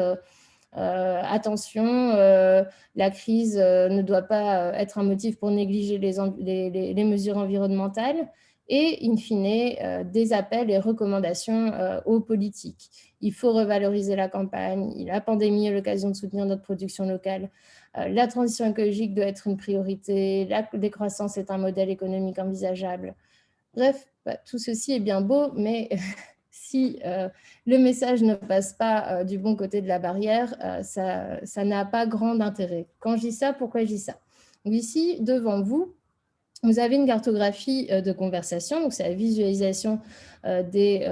Attention, la crise ne doit pas être un motif pour négliger les mesures environnementales. Et, in fine, des appels et recommandations aux politiques. Il faut revaloriser la campagne. La pandémie est l'occasion de soutenir notre production locale. La transition écologique doit être une priorité. La décroissance est un modèle économique envisageable. Bref, tout ceci est bien beau, mais si le message ne passe pas du bon côté de la barrière, ça n'a pas grand intérêt. Quand je dis ça, pourquoi je dis ça? Donc ici, devant vous, vous avez une cartographie de conversation, donc c'est la visualisation des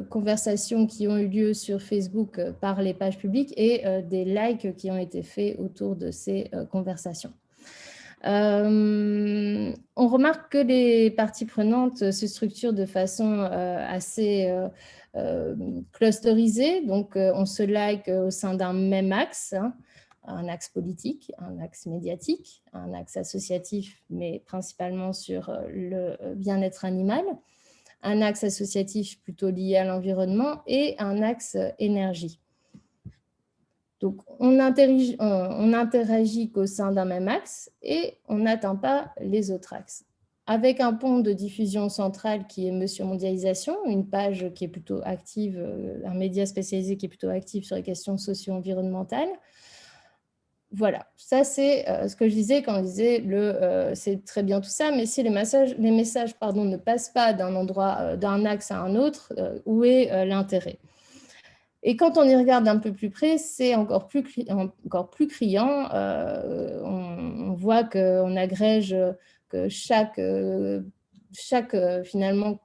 conversations qui ont eu lieu sur Facebook par les pages publiques et des likes qui ont été faits autour de ces conversations. On remarque que les parties prenantes se structurent de façon assez clusterisée, donc on se like au sein d'un même axe, un axe politique, un axe médiatique, un axe associatif, mais principalement sur le bien-être animal, un axe associatif plutôt lié à l'environnement et un axe énergie. Donc, on interagit qu'au sein d'un même axe et on n'atteint pas les autres axes. Avec un pont de diffusion central qui est Monsieur Mondialisation, une page qui est plutôt active, un média spécialisé qui est plutôt actif sur les questions socio-environnementales. Voilà, ça c'est ce que je disais quand je disais c'est très bien tout ça, mais si les messages ne passent pas d'un axe à un autre, où est l'intérêt? Et quand on y regarde d'un peu plus près, c'est encore plus criant. On voit qu'on agrège, que chaque finalement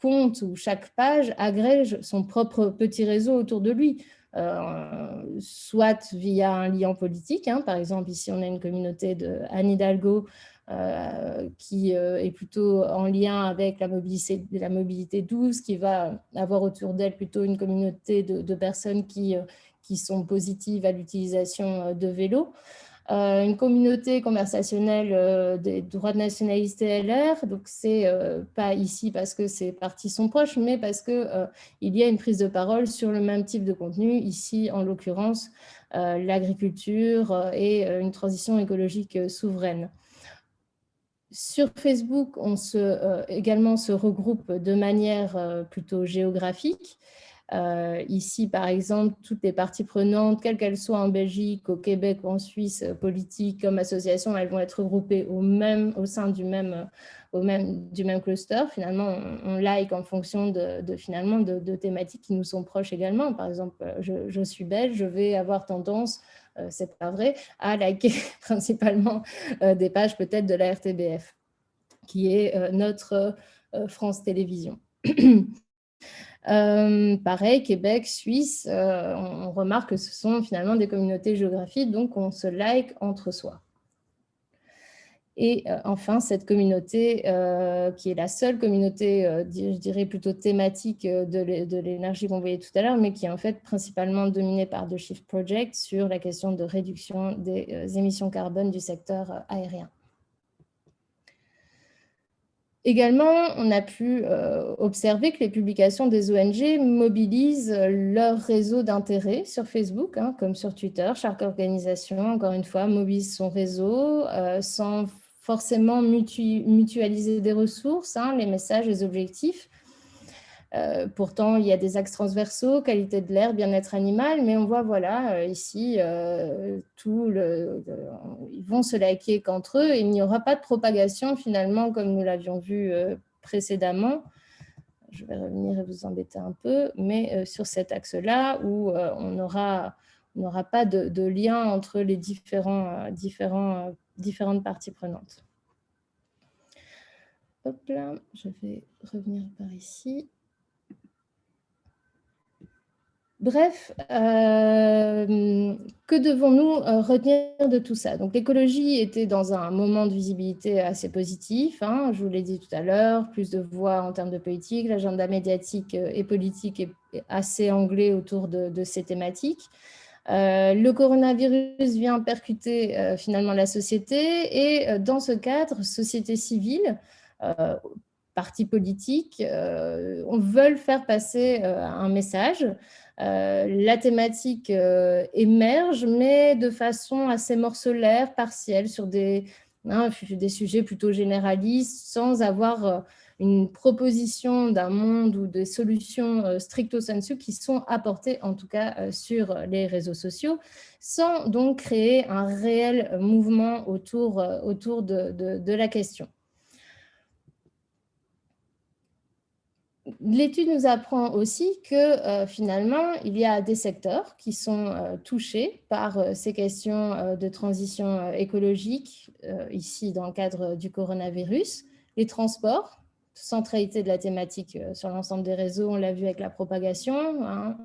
compte ou chaque page agrège son propre petit réseau autour de lui. Soit via un lien politique, par exemple ici on a une communauté de Anne Hidalgo qui est plutôt en lien avec la mobilité douce, qui va avoir autour d'elle plutôt une communauté de personnes qui sont positives à l'utilisation de vélo. Une communauté conversationnelle des droits de nationalistes et LR, donc c'est pas ici parce que ces partis sont proches, mais parce qu'il y a une prise de parole sur le même type de contenu, ici en l'occurrence l'agriculture et une transition écologique souveraine. Sur Facebook, on également se regroupe de manière plutôt géographique. Ici, par exemple, toutes les parties prenantes, quelles qu'elles soient en Belgique, au Québec ou en Suisse, politiques comme associations, elles vont être regroupées au sein du même cluster. Finalement, on like en fonction de thématiques qui nous sont proches également. Par exemple, je suis belge, je vais avoir tendance, c'est pas vrai, à liker principalement des pages peut-être de la RTBF, qui est notre France Télévisions. Pareil, Québec, Suisse, on remarque que ce sont finalement des communautés géographiques, donc on se like entre soi. Et enfin, cette communauté, qui est la seule communauté, je dirais plutôt thématique de l'énergie qu'on voyait tout à l'heure, mais qui est en fait principalement dominée par The Shift Project sur la question de réduction des émissions carbone du secteur aérien. Également, on a pu observer que les publications des ONG mobilisent leur réseau d'intérêt sur Facebook, comme sur Twitter. Chaque organisation, encore une fois, mobilise son réseau sans forcément mutualiser des ressources, les messages, les objectifs. Pourtant, il y a des axes transversaux, qualité de l'air, bien-être animal, mais on voit, voilà, ici, ils vont se liker qu'entre eux et il n'y aura pas de propagation finalement comme nous l'avions vu précédemment. Je vais revenir et vous embêter un peu, mais sur cet axe-là où on n'aura pas de lien entre les différentes parties prenantes. Hop là, je vais revenir par ici. Bref, que devons-nous retenir de tout ça? Donc, l'écologie était dans un moment de visibilité assez positif, je vous l'ai dit tout à l'heure, plus de voix en termes de politique, l'agenda médiatique et politique est assez anglais autour de ces thématiques. Le coronavirus vient percuter finalement la société et dans ce cadre, société civile, partis politiques, on veut faire passer un message. La thématique émerge, mais de façon assez morcelaire, partielle, sur des sujets plutôt généralistes, sans avoir une proposition d'un monde ou des solutions stricto sensu qui sont apportées, en tout cas, sur les réseaux sociaux, sans donc créer un réel mouvement autour de la question. L'étude nous apprend aussi que finalement, il y a des secteurs qui sont touchés par ces questions de transition écologique, ici dans le cadre du coronavirus. Les transports, centralité de la thématique sur l'ensemble des réseaux, on l'a vu avec la propagation,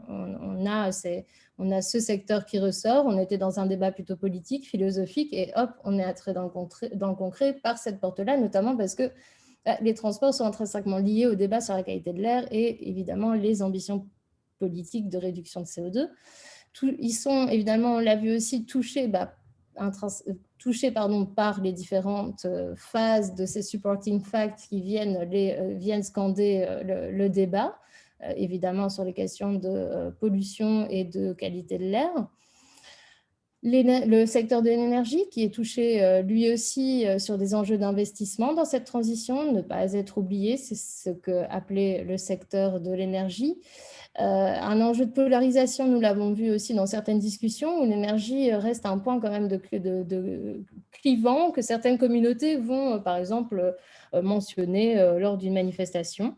on a ce secteur qui ressort, on était dans un débat plutôt politique, philosophique, et hop, on est entré dans le concret par cette porte-là, notamment parce que les transports sont intrinsèquement liés au débat sur la qualité de l'air et évidemment les ambitions politiques de réduction de CO2. Ils sont évidemment, on l'a vu aussi, touchés par les différentes phases de ces supporting facts qui viennent scander le débat, évidemment sur les questions de pollution et de qualité de l'air. Le secteur de l'énergie qui est touché lui aussi sur des enjeux d'investissement dans cette transition, ne pas être oublié, c'est ce qu'appelait le secteur de l'énergie. Un enjeu de polarisation, nous l'avons vu aussi dans certaines discussions, où l'énergie reste un point quand même de clivant que certaines communautés vont, par exemple, mentionner lors d'une manifestation.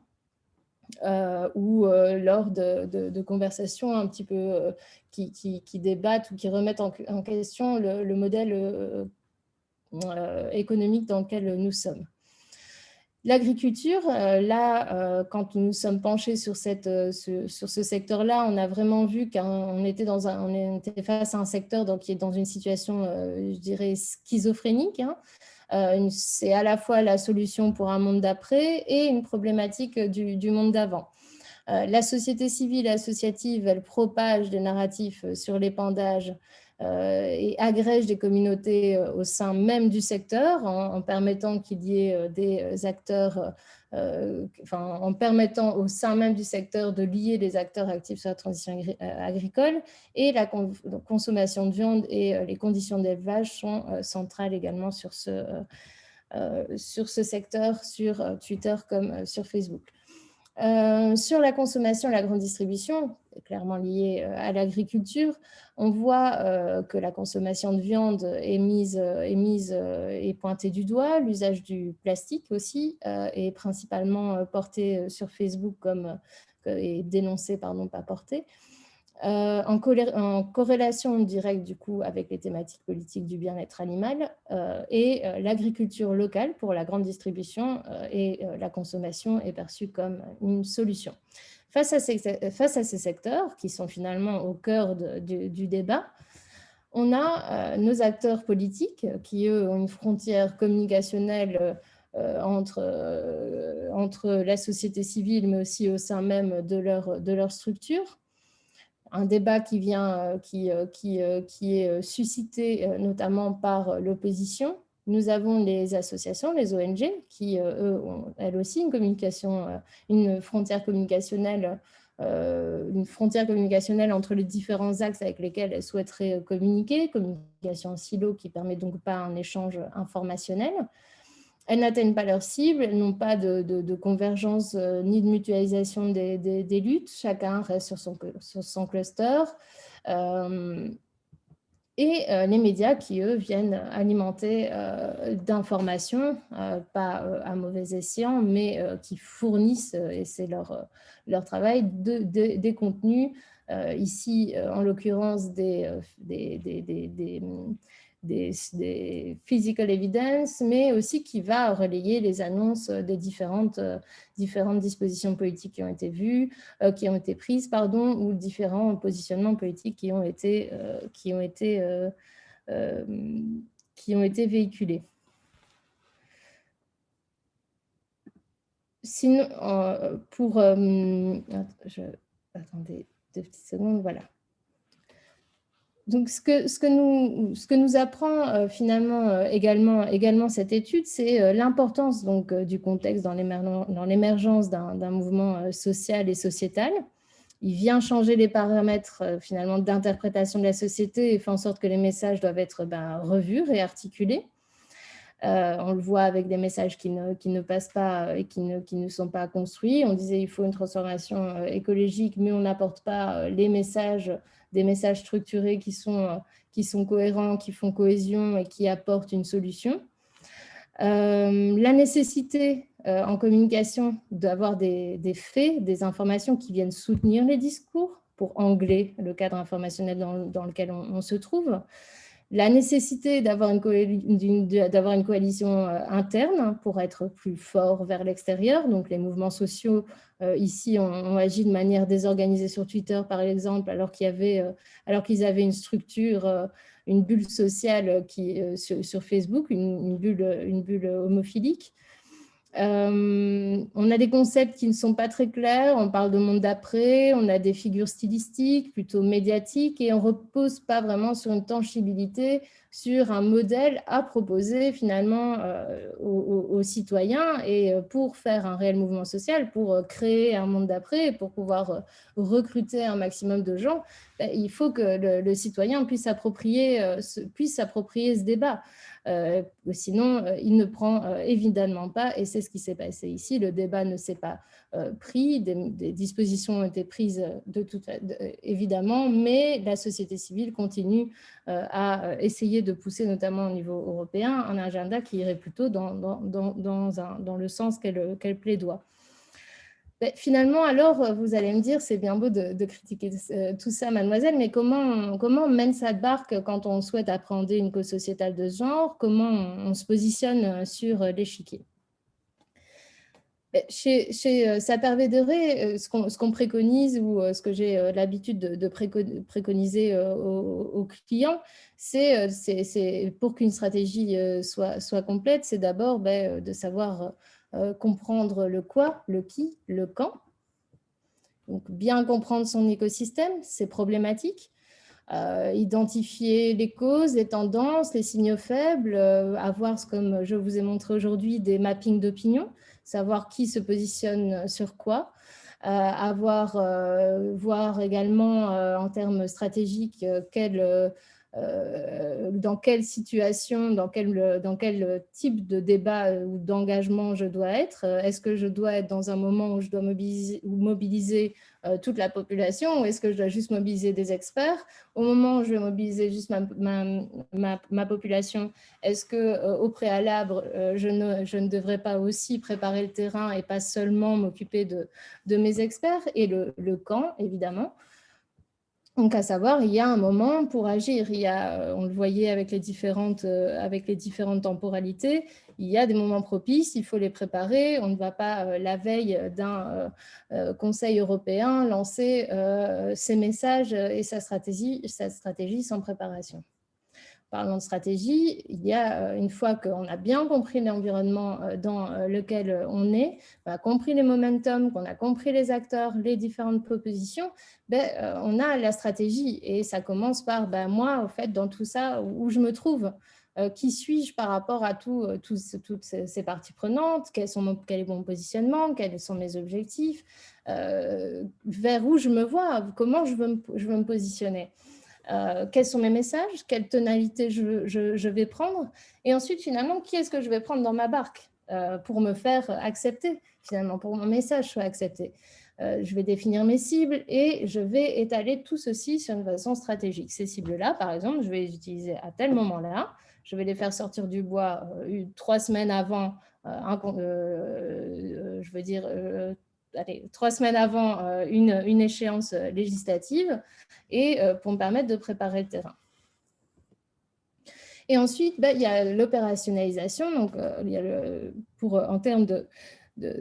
Ou lors de conversations un petit peu qui débattent ou qui remettent en question le modèle économique dans lequel nous sommes. L'agriculture, là, quand nous sommes penchés sur ce secteur-là, on a vraiment vu qu'on était face à un secteur qui est dans une situation, je dirais, schizophrénique. C'est à la fois la solution pour un monde d'après et une problématique du monde d'avant. La société civile et associative, elle propage des narratifs sur l'épandage et agrège des communautés au sein même du secteur en permettant qu'il y ait des acteurs, en permettant au sein même du secteur de lier les acteurs actifs sur la transition agricole, et la consommation de viande et les conditions d'élevage sont centrales également sur ce secteur, sur Twitter comme sur Facebook. Sur la consommation et la grande distribution, clairement liée à l'agriculture, on voit que la consommation de viande est pointée du doigt, l'usage du plastique aussi est principalement porté sur Facebook et dénoncé, pas porté. En corrélation directe du coup avec les thématiques politiques du bien-être animal et l'agriculture locale pour la grande distribution et la consommation est perçue comme une solution. Face à ces secteurs, qui sont finalement au cœur du débat, on a nos acteurs politiques qui, eux, ont une frontière communicationnelle entre la société civile, mais aussi au sein même de leur structure. Un débat qui est suscité notamment par l'opposition. Nous avons les associations, les ONG, qui, eux, ont elles aussi une communication, une frontière communicationnelle entre les différents axes avec lesquels elles souhaiteraient communiquer, communication en silo qui ne permet donc pas un échange informationnel. Elles n'atteignent pas leur cible, elles n'ont pas de convergence ni de mutualisation des luttes. Chacun reste sur son cluster. Et les médias qui, eux, viennent alimenter d'informations, pas à mauvais escient, mais qui fournissent, et c'est leur travail, des contenus, ici, en l'occurrence, des physical evidence, mais aussi qui va relayer les annonces des différentes dispositions politiques qui ont été prises, ou différents positionnements politiques qui ont été véhiculés. Sinon, attendez 2 petites secondes, voilà. Donc, ce que nous apprend finalement également cette étude, c'est l'importance du contexte dans l'émergence d'un mouvement social et sociétal. Il vient changer les paramètres finalement d'interprétation de la société et fait en sorte que les messages doivent être revus, réarticulés. On le voit avec des messages qui ne passent pas et qui ne sont pas construits. On disait qu'il faut une transformation écologique, mais on n'apporte pas des messages structurés qui sont cohérents, qui font cohésion et qui apportent une solution. La nécessité en communication d'avoir des faits, des informations qui viennent soutenir les discours pour angler le cadre informationnel dans lequel on se trouve. La nécessité d'avoir une coalition interne pour être plus fort vers l'extérieur. Donc, les mouvements sociaux, ici, ont agi de manière désorganisée sur Twitter, par exemple, alors qu'ils avaient une structure, une bulle sociale sur Facebook, une bulle homophilique. On a des concepts qui ne sont pas très clairs, on parle de monde d'après, on a des figures stylistiques plutôt médiatiques et on ne repose pas vraiment sur une tangibilité, sur un modèle à proposer finalement aux citoyens et pour faire un réel mouvement social, pour créer un monde d'après, pour pouvoir recruter un maximum de gens, il faut que le citoyen puisse s'approprier ce débat. Sinon, il ne prend évidemment pas, et c'est ce qui s'est passé ici, le débat ne s'est pas pris, des dispositions ont été prises évidemment, mais la société civile continue à essayer de pousser, notamment au niveau européen, un agenda qui irait plutôt dans le sens qu'elle plaidoie. Finalement, alors, vous allez me dire, c'est bien beau de critiquer tout ça, mademoiselle, mais comment on mène sa barque quand on souhaite appréhender une cause sociétale de ce genre? Comment on se positionne sur l'échiquier? Chez Sapere-Vedere, ce qu'on préconise ou ce que j'ai l'habitude de préconiser aux clients, c'est pour qu'une stratégie soit complète, c'est d'abord de savoir comprendre le quoi, le qui, le quand. Donc, bien comprendre son écosystème, ses problématiques, identifier les causes, les tendances, les signaux faibles, avoir, comme je vous ai montré aujourd'hui, des mappings d'opinion, savoir qui se positionne sur quoi, voir également en termes stratégiques dans quelle situation, dans quel type de débat ou d'engagement je dois être. Est-ce que je dois être dans un moment où je dois mobiliser toute la population ou est-ce que je dois juste mobiliser des experts? Au moment où je vais mobiliser juste ma population, est-ce qu'au préalable, je ne devrais pas aussi préparer le terrain et pas seulement m'occuper de mes experts? Et le quand, évidemment. Donc, à savoir, il y a un moment pour agir. On le voyait avec les différentes temporalités, il y a des moments propices, il faut les préparer. On ne va pas, la veille d'un Conseil européen, lancer ses messages et sa stratégie sans préparation. Parlant de stratégie, il y a, une fois qu'on a bien compris l'environnement dans lequel on est, on a compris les momentum, qu'on a compris les acteurs, les différentes propositions, on a la stratégie. Et ça commence par moi, en fait, dans tout ça, où je me trouve. Qui suis-je par rapport à toutes ces parties prenantes, quel est mon positionnement, quels sont mes objectifs, vers où je me vois, comment je veux me positionner. Quels sont mes messages, quelle tonalité je vais prendre, et ensuite finalement qui est-ce que je vais prendre dans ma barque pour me faire accepter, finalement pour que mon message soit accepté. Je vais définir mes cibles et je vais étaler tout ceci sur une façon stratégique. Ces cibles-là, par exemple, je vais les utiliser à tel moment-là, je vais les faire sortir du bois 3 semaines avant, je veux dire 3 semaines avant une échéance législative, et pour me permettre de préparer le terrain. Et ensuite, il y a l'opérationnalisation. Donc, en termes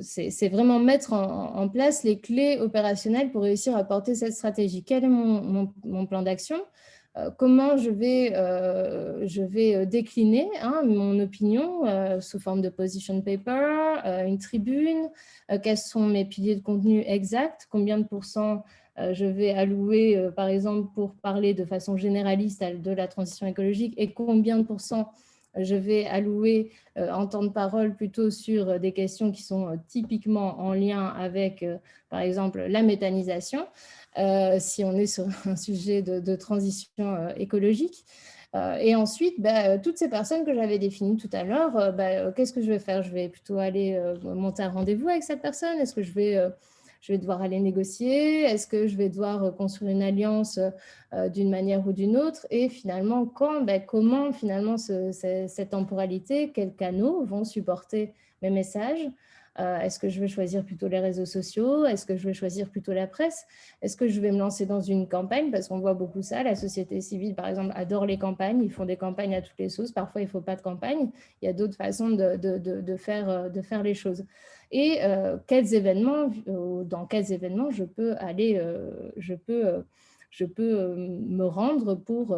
c'est vraiment mettre en place les clés opérationnelles pour réussir à porter cette stratégie. Quel est mon plan d'action ? Comment je vais décliner mon opinion sous forme de position paper, une tribune, quels sont mes piliers de contenu exacts, combien de pourcents je vais allouer, par exemple, pour parler de façon généraliste de la transition écologique, et combien de pourcents je vais allouer en temps de parole plutôt sur des questions qui sont typiquement en lien avec, par exemple, la méthanisation, si on est sur un sujet de transition écologique. Et ensuite, toutes ces personnes que j'avais définies tout à l'heure, qu'est-ce que je vais faire ? Je vais plutôt aller monter un rendez-vous avec cette personne ? Est-ce que je vais devoir aller négocier? Est-ce que je vais devoir construire une alliance d'une manière ou d'une autre? Et finalement, comment finalement cette temporalité, quels canaux vont supporter mes messages? Est-ce que je vais choisir plutôt les réseaux sociaux? Est-ce que je vais choisir plutôt la presse? Est-ce que je vais me lancer dans une campagne? Parce qu'on voit beaucoup ça. La société civile, par exemple, adore les campagnes. Ils font des campagnes à toutes les sauces. Parfois, il ne faut pas de campagne. Il y a d'autres façons de faire les choses. Et dans quels événements je peux aller, je peux me rendre pour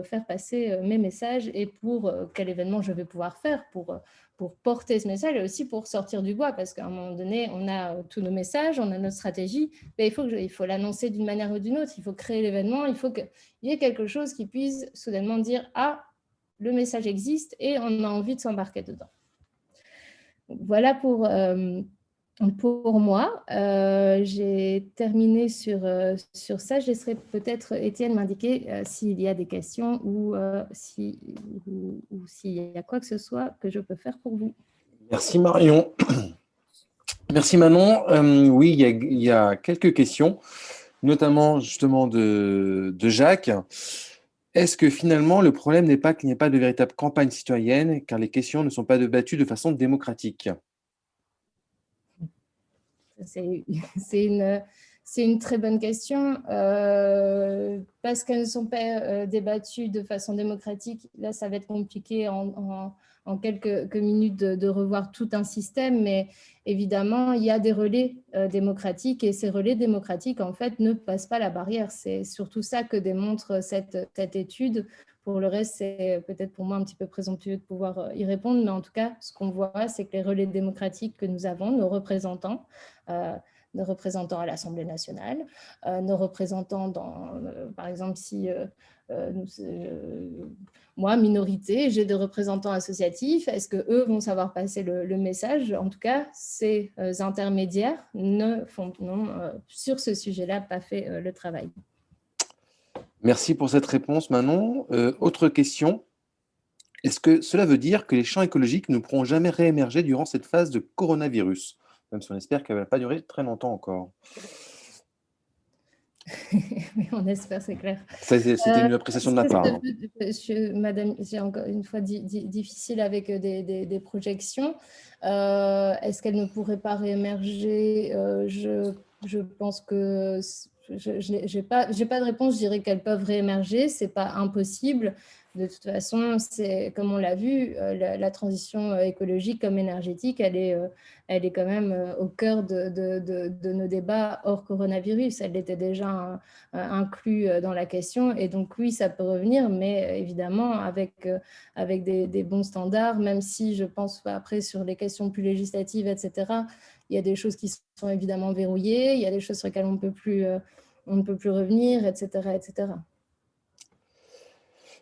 faire passer mes messages, et pour quel événement je vais pouvoir faire pour porter ce message, et aussi pour sortir du bois, parce qu'à un moment donné, on a tous nos messages, on a notre stratégie, mais il faut l'annoncer d'une manière ou d'une autre, il faut créer l'événement, il faut qu'il y ait quelque chose qui puisse soudainement dire « Ah, le message existe et on a envie de s'embarquer dedans ». Voilà pour moi. J'ai terminé sur ça. Je laisserai peut-être Étienne m'indiquer s'il y a des questions ou s'il y a quoi que ce soit que je peux faire pour vous. Merci Marion. Merci Manon. Oui, il y a quelques questions, notamment justement de Jacques. Est-ce que finalement le problème n'est pas qu'il n'y ait pas de véritable campagne citoyenne, car les questions ne sont pas débattues de façon démocratique? C'est une très bonne question. Parce qu'elles ne sont pas débattues de façon démocratique, là, ça va être compliqué en quelques minutes de revoir tout un système, mais évidemment, il y a des relais démocratiques, et ces relais démocratiques, en fait, ne passent pas la barrière. C'est surtout ça que démontre cette étude. Pour le reste, c'est peut-être pour moi un petit peu présomptueux de pouvoir y répondre, mais en tout cas, ce qu'on voit, c'est que les relais démocratiques que nous avons, nos représentants à l'Assemblée nationale, nos représentants par exemple, si moi, minorité, j'ai des représentants associatifs, est-ce qu'eux vont savoir passer le message? En tout cas, ces intermédiaires n'ont sur ce sujet-là pas fait le travail. Merci pour cette réponse, Manon. Autre question. Est-ce que cela veut dire que les champs écologiques ne pourront jamais réémerger durant cette phase de coronavirus, même si on espère qu'elle ne va pas durer très longtemps encore? Mais on espère, c'est clair. C'était une appréciation de ma part. Madame, c'est encore une fois difficile avec des projections. Est-ce qu'elle ne pourrait pas réémerger? Je pense que j'ai pas de réponse. Je dirais qu'elles peuvent réémerger. C'est pas impossible. De toute façon, c'est comme on l'a vu, la transition écologique comme énergétique, elle est quand même au cœur de nos débats hors coronavirus. Elle était déjà inclus dans la question, et donc oui, ça peut revenir, mais évidemment avec des bons standards, même si je pense après sur les questions plus législatives, etc., il y a des choses qui sont évidemment verrouillées, il y a des choses sur lesquelles on ne peut plus revenir, etc., etc.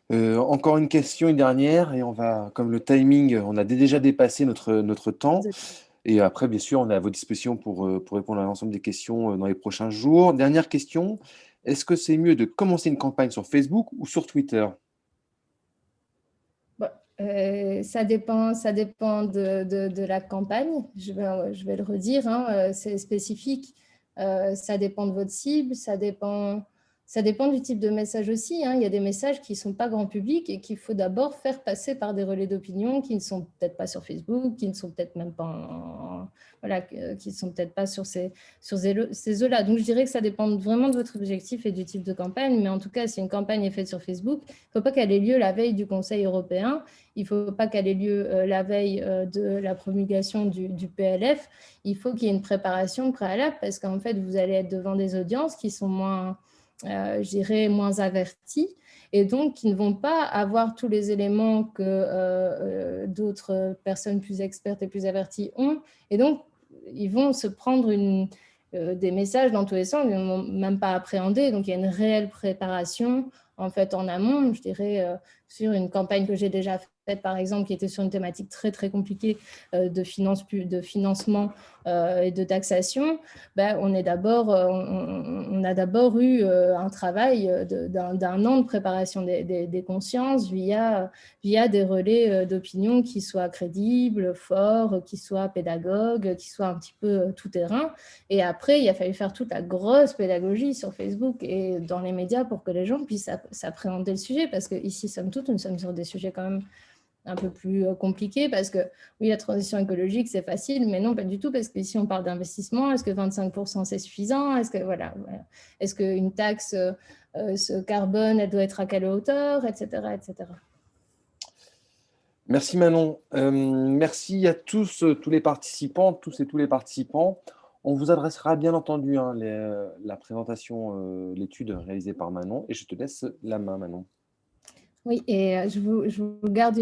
Encore une question, une dernière, et comme le timing, on a déjà dépassé notre temps. Et après, bien sûr, on est à vos dispositions pour répondre à l'ensemble des questions dans les prochains jours. Dernière question, est-ce que c'est mieux de commencer une campagne sur Facebook ou sur Twitter? Ça dépend de la campagne. Je vais le redire, hein, c'est spécifique. Ça dépend de votre cible, ça dépend du type de message aussi, hein. Il y a des messages qui ne sont pas grand public et qu'il faut d'abord faire passer par des relais d'opinion qui ne sont peut-être pas sur Facebook, qui ne sont peut-être même pas voilà, qui ne sont peut-être pas sur ces eaux-là. Donc, je dirais que ça dépend vraiment de votre objectif et du type de campagne. Mais en tout cas, si une campagne est faite sur Facebook, il ne faut pas qu'elle ait lieu la veille du Conseil européen. Il ne faut pas qu'elle ait lieu la veille de la promulgation du PLF. Il faut qu'il y ait une préparation préalable parce qu'en fait, vous allez être devant des audiences qui sont moins je dirais, moins avertis et donc qui ne vont pas avoir tous les éléments que d'autres personnes plus expertes et plus averties ont. Et donc, ils vont se prendre des messages dans tous les sens, ils ne vont même pas appréhender. Donc, il y a une réelle préparation en fait en amont, je dirais, sur une campagne que j'ai déjà faite, par exemple, qui était sur une thématique très, très compliquée de financement et de taxation. On a d'abord eu un travail d'un an de préparation des consciences via des relais d'opinion qui soient crédibles, forts, qui soient pédagogues, qui soient un petit peu tout-terrain. Et après, il a fallu faire toute la grosse pédagogie sur Facebook et dans les médias pour que les gens puissent s'appréhender le sujet, parce qu'ici, somme toute, nous sommes sur des sujets quand même un peu plus compliqué parce que oui, la transition écologique, c'est facile, mais non, pas du tout, parce que ici, on parle d'investissement. Est-ce que 25%, c'est suffisant? Est-ce qu'une taxe ce carbone, elle doit être à quelle hauteur, etc., etc. Merci Manon. Merci à tous les participants, tous et tous les participants. On vous adressera bien entendu la présentation, l'étude réalisée par Manon, et je te laisse la main, Manon. Oui, et je vous garde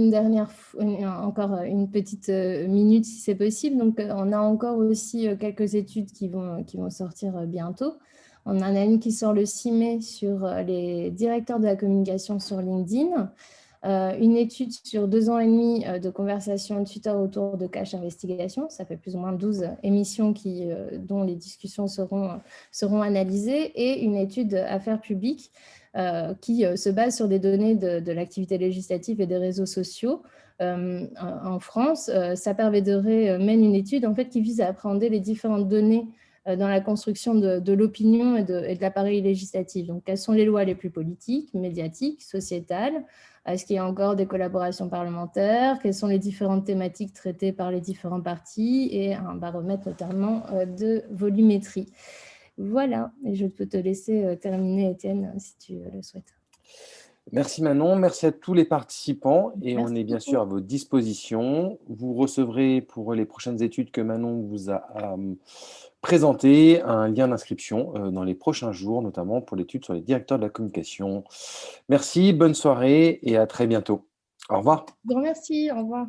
encore une petite minute si c'est possible. Donc, on a encore aussi quelques études qui vont sortir bientôt. On en a une qui sort le 6 mai sur les directeurs de la communication sur LinkedIn. Une étude sur 2 ans et demi de conversation Twitter autour de Cache Investigation. Ça fait plus ou moins 12 émissions dont les discussions seront analysées. Et une étude Affaires publiques qui se base sur des données de l'activité législative et des réseaux sociaux en France. Saper Védéré mène une étude en fait, qui vise à appréhender les différentes données dans la construction de l'opinion et de l'appareil législatif. Donc, quelles sont les lois les plus politiques, médiatiques, sociétales? Est-ce qu'il y a encore des collaborations parlementaires? Quelles sont les différentes thématiques traitées par les différents partis? Et un baromètre notamment de volumétrie. Voilà, et je peux te laisser terminer, Étienne, si tu le souhaites. Merci Manon, merci à tous les participants et Merci on est bien beaucoup. sûr à votre disposition. Vous recevrez pour les prochaines études que Manon vous a présentées un lien d'inscription dans les prochains jours, notamment pour l'étude sur les directeurs de la communication. Merci, bonne soirée et à très bientôt. Au revoir. Grand merci, au revoir.